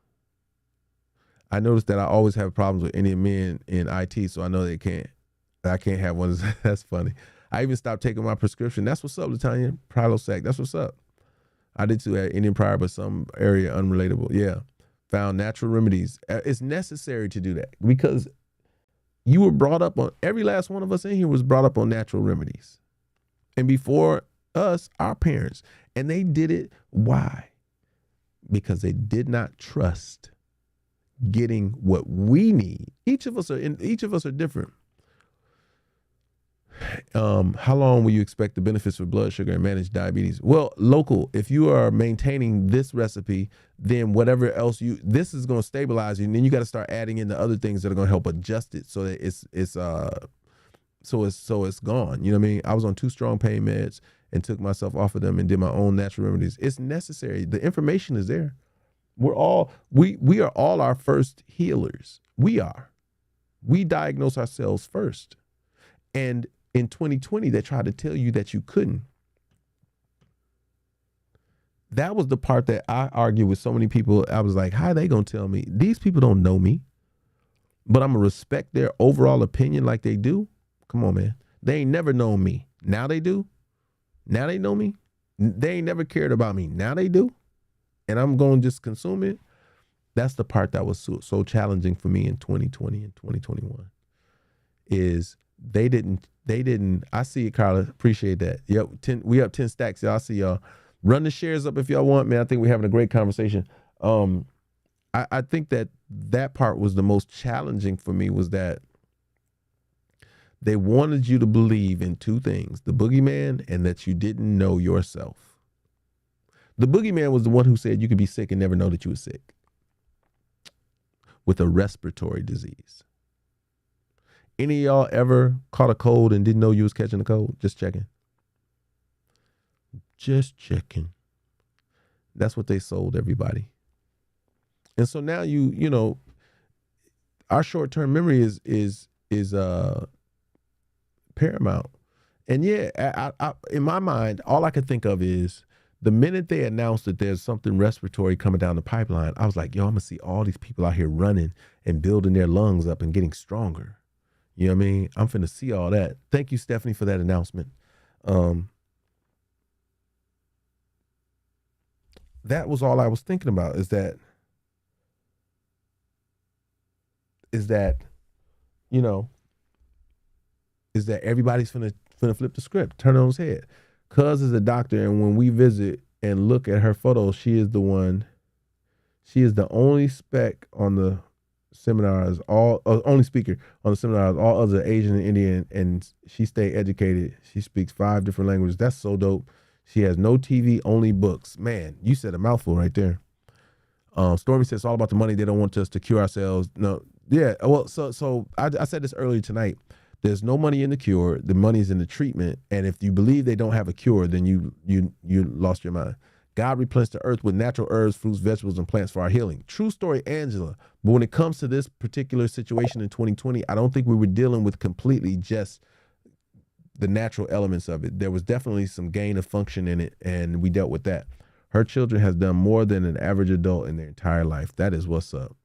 I noticed that I always have problems with Indian men in IT, so I know I can't have one. That's funny. I even stopped taking my prescription. That's what's up, Latanya. Prilosec, that's what's up. I did too at Indian Prior, but some area unrelatable. Yeah. Found natural remedies. It's necessary to do that because you were brought up on, every last one of us in here was brought up on natural remedies. And before us, our parents. And they did it. Why? Because they did not trust getting what we need. Each of us are different. How long will you expect the benefits for blood sugar and manage diabetes? Well, local, if you are maintaining this recipe, then whatever else this is going to stabilize you. And then you got to start adding in the other things that are going to help adjust it so that it's gone. You know what I mean? I was on 2 strong pain meds and took myself off of them and did my own natural remedies. It's necessary. The information is there. We are all our first healers. We diagnose ourselves first. And in 2020, they tried to tell you that you couldn't. That was the part that I argued with so many people. I was like, how are they going to tell me? These people don't know me, but I'm going to respect their overall opinion like they do. Come on, man. They ain't never known me. Now they do. Now they know me. They ain't never cared about me. Now they do. And I'm going to just consume it. That's the part that was so challenging for me in 2020 and 2021 is they didn't, I see it, Carla. Appreciate that. Yep. We up 10 stacks. Y'all. I see y'all. Run the shares up if y'all want, man. I think we're having a great conversation. I think that part was the most challenging for me, was that they wanted you to believe in 2 things, the boogeyman and that you didn't know yourself. The boogeyman was the one who said you could be sick and never know that you were sick with a respiratory disease. Any of y'all ever caught a cold and didn't know you was catching a cold? Just checking. Just checking. That's what they sold everybody. And so now you know, our short-term memory is paramount. And yeah, I in my mind, all I could think of is the minute they announced that there's something respiratory coming down the pipeline, I was like, yo, I'm gonna see all these people out here running and building their lungs up and getting stronger. You know what I mean? I'm finna see all that. Thank you, Stephanie, for that announcement. That was all I was thinking about, is that, you know, is that everybody's finna flip the script, turn it on its head. Cuz is a doctor, and when we visit, and look at her photo, she is the one. She is the only spec on the seminars, all only speaker on the seminars. All other Asian and Indian, and she stayed educated. She speaks 5 different languages. That's so dope. She has no TV, only books. Man, you said a mouthful right there. Stormy says it's all about the money. They don't want us to cure ourselves. No, yeah. Well, so I said this earlier tonight. There's no money in the cure. The money's in the treatment. And if you believe they don't have a cure, then you lost your mind. God replenished the earth with natural herbs, fruits, vegetables, and plants for our healing. True story, Angela. But when it comes to this particular situation in 2020, I don't think we were dealing with completely just the natural elements of it. There was definitely some gain of function in it, and we dealt with that. Her children has done more than an average adult in their entire life. That is what's up.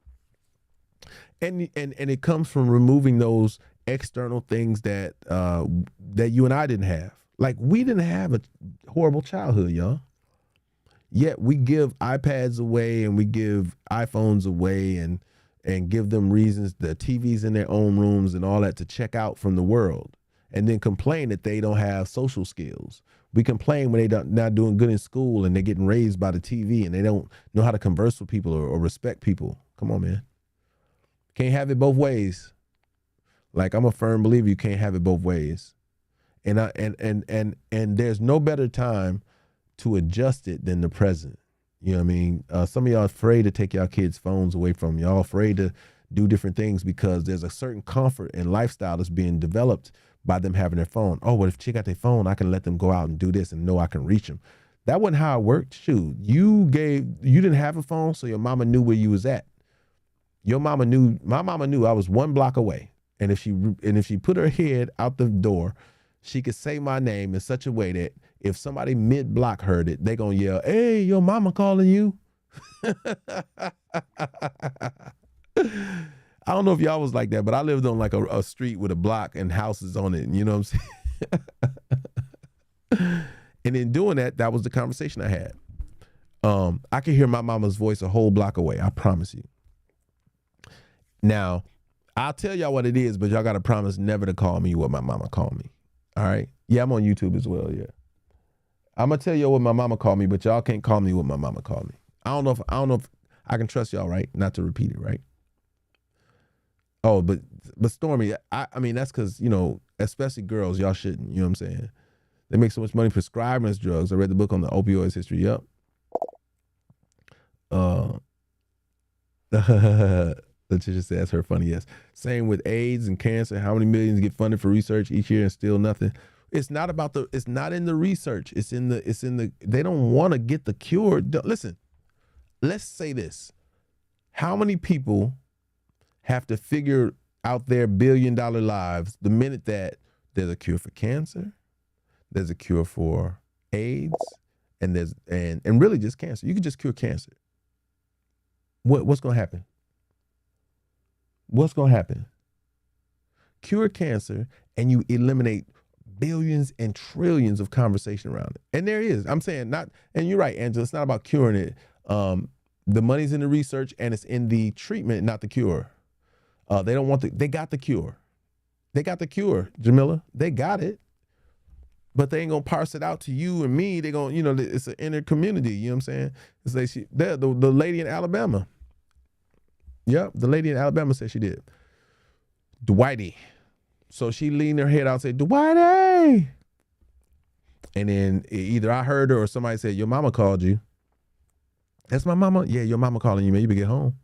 And it comes from removing those external things that that you and I didn't have. Like, we didn't have a horrible childhood, y'all. Yet we give iPads away and we give iPhones away and give them reasons, the TVs in their own rooms and all that, to check out from the world, and then complain that they don't have social skills. We complain when they're not doing good in school and they're getting raised by the TV and they don't know how to converse with people or respect people. Come on, man. Can't have it both ways. Like, I'm a firm believer you can't have it both ways. And there's no better time to adjust it than the present. You know what I mean? Some of y'all afraid to take y'all kids' phones away from y'all, afraid to do different things because there's a certain comfort and lifestyle that's being developed by them having their phone. Oh, well, if she got their phone, I can let them go out and do this and know I can reach them. That wasn't how it worked. Shoot, you didn't have a phone, so your mama knew where you was at. Your mama knew, my mama knew I was 1 block away. And if she put her head out the door, she could say my name in such a way that if somebody mid-block heard it, they gonna yell, "Hey, your mama calling you." I don't know if y'all was like that, but I lived on like a street with a block and houses on it. You know what I'm saying? And in doing that, that was the conversation I had. I could hear my mama's voice a whole block away. I promise you. Now, I'll tell y'all what it is, but y'all got to promise never to call me what my mama called me. All right? Yeah, I'm on YouTube as well, yeah. I'm going to tell y'all what my mama called me, but y'all can't call me what my mama called me. I don't know if I can trust y'all, right? Not to repeat it, right? Oh, but Stormy, I mean, that's because, you know, especially girls, y'all shouldn't, you know what I'm saying? They make so much money prescribing us drugs. I read the book on the opioids history, yep. Letitia says her funny, yes. Same with AIDS and cancer. How many millions get funded for research each year and still nothing? It's not about it's not in the research. It's in the, they don't want to get the cure. Listen, let's say this. How many people have to figure out their billion-dollar lives the minute that there's a cure for cancer, there's a cure for AIDS, and there's and really just cancer. You can just cure cancer. What's going to happen? What's going to happen? Cure cancer and you eliminate billions and trillions of conversation around it. And there is. I'm saying not, and you're right, Angela, it's not about curing it. The money's in the research and it's in the treatment, not the cure. They don't want they got the cure. They got the cure, Jamila. They got it. But they ain't gonna parse it out to you and me. They gonna, you know, it's an inner community. You know what I'm saying? It's like the lady in Alabama. Yep, the lady in Alabama said she did. Dwighty. So she leaned her head out and said, "Dwighty." And then either I heard her or somebody said, "Your mama called you." That's my mama? Yeah, your mama calling you, man. You better get home.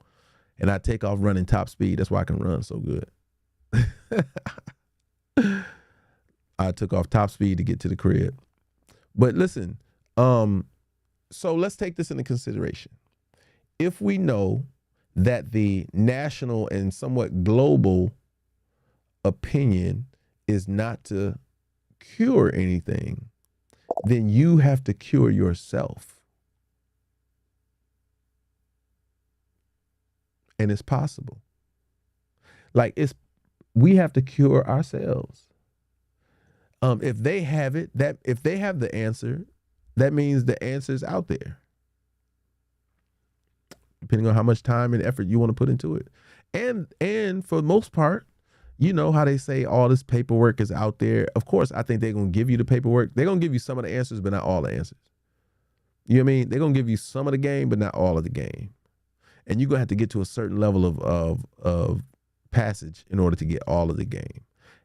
And I take off running top speed. That's why I can run so good. I took off top speed to get to the crib. But listen, so let's take this into consideration. If we know that the national and somewhat global opinion is not to cure anything, then you have to cure yourself. And it's possible. Like we have to cure ourselves. If they have it, if they have the answer, that means the answer is out there. Depending on how much time and effort you want to put into it. And for the most part, you know how they say all this paperwork is out there. Of course, I think they're going to give you the paperwork. They're going to give you some of the answers, but not all the answers. You know what I mean? They're gonna give you some of the game, but not all of the game. And you're gonna have to get to a certain level of passage in order to get all of the game.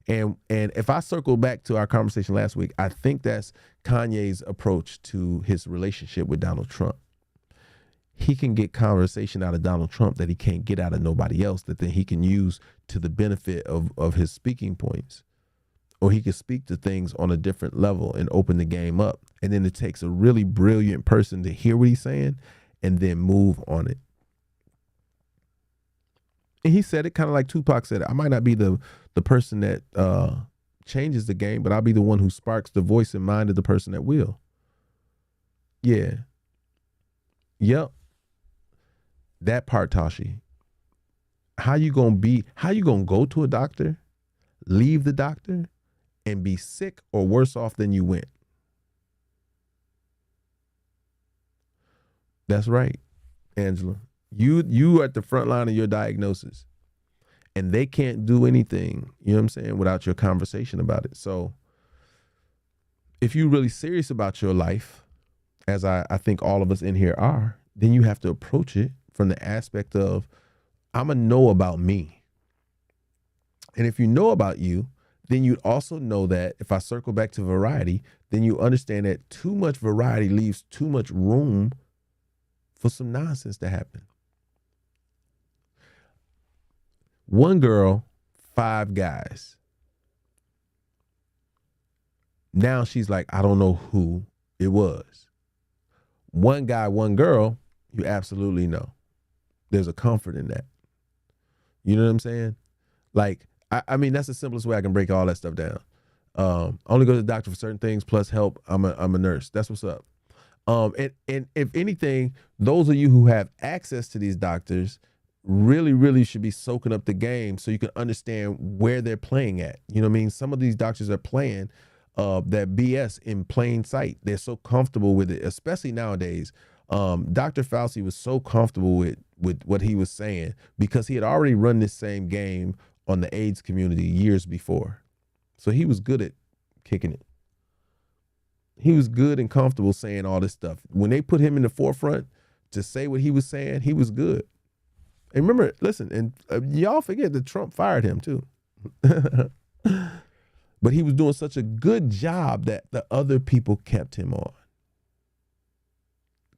And if I circle back to our conversation last week, I think that's Kanye's approach to his relationship with Donald Trump. He can get conversation out of Donald Trump that he can't get out of nobody else, that then he can use to the benefit of his speaking points. Or he can speak to things on a different level and open the game up. And then it takes a really brilliant person to hear what he's saying and then move on it. And he said it kind of like Tupac said it. I might not be the person that changes the game, but I'll be the one who sparks the voice and mind of the person that will. Yeah. Yep. That part, Tashi. How you gonna go to a doctor, leave the doctor, and be sick or worse off than you went? That's right, Angela. You at the front line of your diagnosis, and they can't do anything, you know what I'm saying, without your conversation about it. So if you're really serious about your life, as I think all of us in here are, then you have to approach it from the aspect of, I'm going to know about me. And if you know about you, then you also know that if I circle back to variety, then you understand that too much variety leaves too much room for some nonsense to happen. One girl, 5 guys. Now she's like, I don't know who it was. One guy, one girl, you absolutely know. There's a comfort in that. You know what I'm saying? Like, I mean, that's the simplest way I can break all that stuff down. Only go to the doctor for certain things, plus help. I'm a nurse. That's what's up. And if anything, those of you who have access to these doctors really should be soaking up the game so you can understand where they're playing at. You know what I mean? Some of these doctors are playing that BS in plain sight. They're so comfortable with it, especially nowadays. Dr. Fauci was so comfortable with what he was saying because he had already run this same game on the AIDS community years before. So he was good at kicking it. He was good and comfortable saying all this stuff. When they put him in the forefront to say what he was saying, he was good. And remember, listen, and y'all forget that Trump fired him too. But he was doing such a good job that the other people kept him on.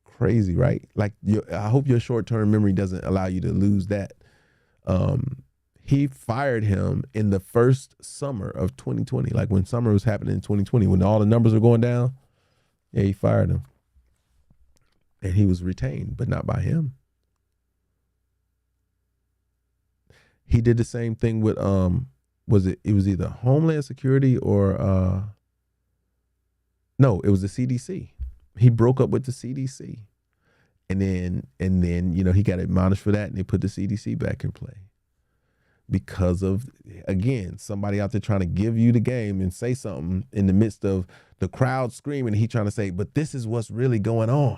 Crazy, right? Like, I hope your short-term memory doesn't allow you to lose that. He fired him in the first summer of 2020, like when summer was happening in 2020, when all the numbers were going down. Yeah, he fired him. And he was retained, but not by him. He did the same thing with, it was either Homeland Security or, no, it was the CDC. He broke up with the CDC. And then, you know, he got admonished for that and they put the CDC back in play. Because of, again, somebody out there trying to give you the game and say something in the midst of the crowd screaming, and he trying to say, but this is what's really going on,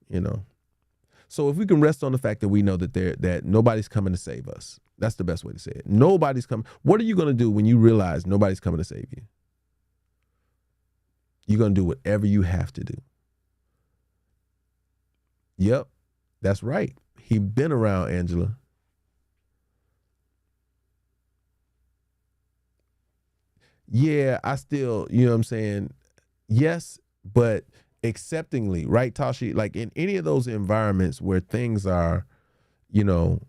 you know. So if we can rest on the fact that we know that nobody's coming to save us, that's the best way to say it. Nobody's coming. What are you going to do when you realize nobody's coming to save you? You're going to do whatever you have to do. Yep, that's right. He been around, Angela. Yeah, I still, you know what I'm saying? Yes, but acceptingly, right, Tashi? Like in any of those environments where things are, you know,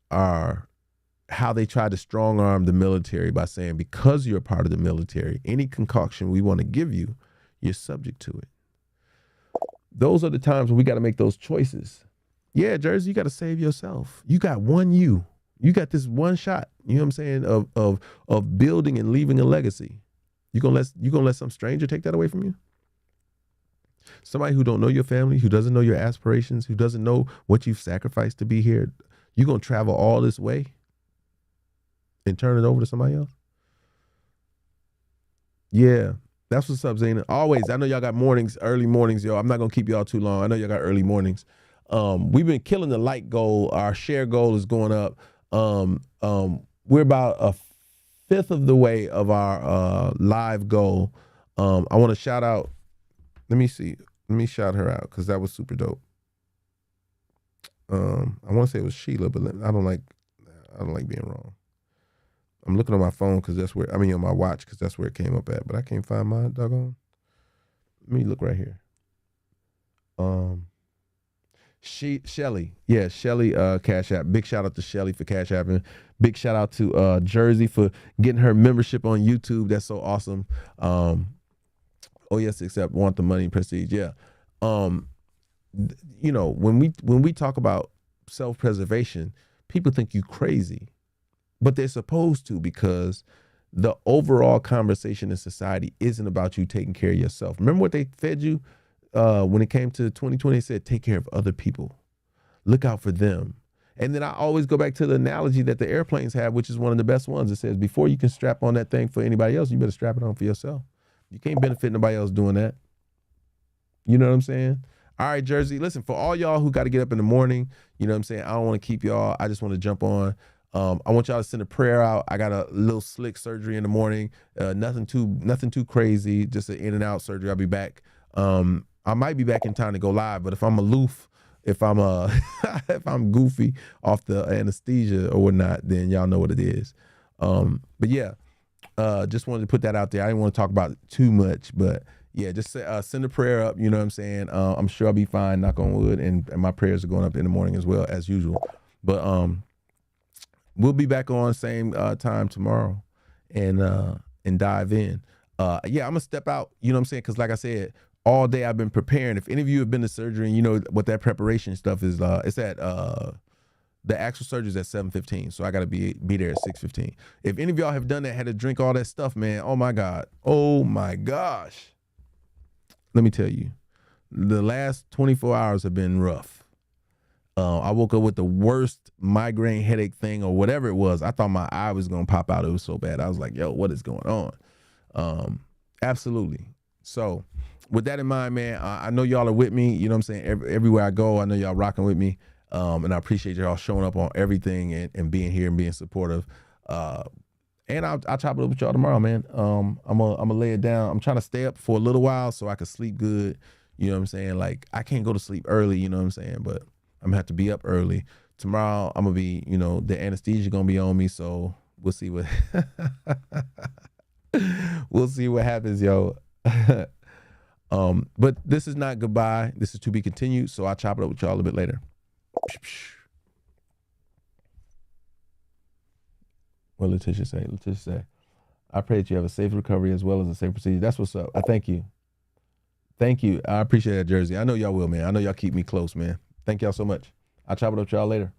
are how they try to strong arm the military by saying, because you're a part of the military, any concoction we want to give you, you're subject to it. Those are the times when we got to make those choices. Yeah, Jersey, you got to save yourself. You got one you. You got this one shot, you know what I'm saying, of building and leaving a legacy. You gonna let some stranger take that away from you? Somebody who don't know your family, who doesn't know your aspirations, who doesn't know what you've sacrificed to be here, you gonna travel all this way and turn it over to somebody else? Yeah, that's what's up, Zayna. Always, I know y'all got mornings, early mornings, yo. I'm not gonna keep y'all too long. I know y'all got early mornings. We've been killing the like goal. Our share goal is going up. We're about a fifth of the way of our live goal. I want to shout out. Let me see. Let me shout her out because that was super dope. I want to say it was Sheila, but I don't like being wrong. I'm looking on my phone because that's where, on my watch because that's where it came up at, but I can't find my doggone. Let me look right here. Shelly. Yeah, Shelly Cash App. Big shout out to Shelly for Cash Apping. Big shout out to Jersey for getting her membership on YouTube. That's so awesome. Oh yes, except want the money and prestige. Yeah. You know, when we talk about self-preservation, people think you crazy. But they're supposed to, because the overall conversation in society isn't about you taking care of yourself. Remember what they fed you when it came to 2020? They said, take care of other people. Look out for them. And then I always go back to the analogy that the airplanes have, which is one of the best ones. It says, before you can strap on that thing for anybody else, you better strap it on for yourself. You can't benefit nobody else doing that. You know what I'm saying? All right, Jersey, listen, for all y'all who got to get up in the morning, you know what I'm saying? I don't want to keep y'all. I just want to jump on. I want y'all to send a prayer out. I got a little slick surgery in the morning. Nothing too crazy. Just an in and out surgery. I'll be back. I might be back in time to go live, but if I'm aloof, if I'm if I'm goofy off the anesthesia or whatnot, then y'all know what it is. But yeah, just wanted to put that out there. I didn't want to talk about it too much, but yeah, just send a prayer up. You know what I'm saying? I'm sure I'll be fine. Knock on wood, and my prayers are going up in the morning as well as usual. But we'll be back on same time tomorrow, and dive in. Yeah, I'm gonna step out. You know what I'm saying? Because like I said, all day I've been preparing. If any of you have been to surgery and you know what that preparation stuff is, it's at the actual surgery is at 7:15, so I gotta be there at 6:15. If any of y'all have done that, had to drink all that stuff, man, oh my gosh. Let me tell you, the last 24 hours have been rough. I woke up with the worst migraine headache thing or whatever it was. I thought my eye was gonna pop out. It was so bad. I was like, yo, what is going on? Absolutely. So with that in mind, man, I know y'all are with me. You know what I'm saying? Everywhere I go, I know y'all rocking with me. And I appreciate y'all showing up on everything and being here and being supportive. And I'll chop it up with y'all tomorrow, man. I'm gonna lay it down. I'm trying to stay up for a little while so I can sleep good. You know what I'm saying? Like, I can't go to sleep early, you know what I'm saying? But I'm gonna have to be up early. Tomorrow I'm gonna be, you know, the anesthesia gonna be on me, so we'll see what we'll see what happens, yo. But this is not goodbye. This is to be continued. So I'll chop it up with y'all a little bit later. What Letitia say? Letitia say, I pray that you have a safe recovery as well as a safe procedure. That's what's up. I thank you. Thank you. I appreciate that, Jersey. I know y'all will, man. I know y'all keep me close, man. Thank y'all so much. I'll chop it up with y'all later.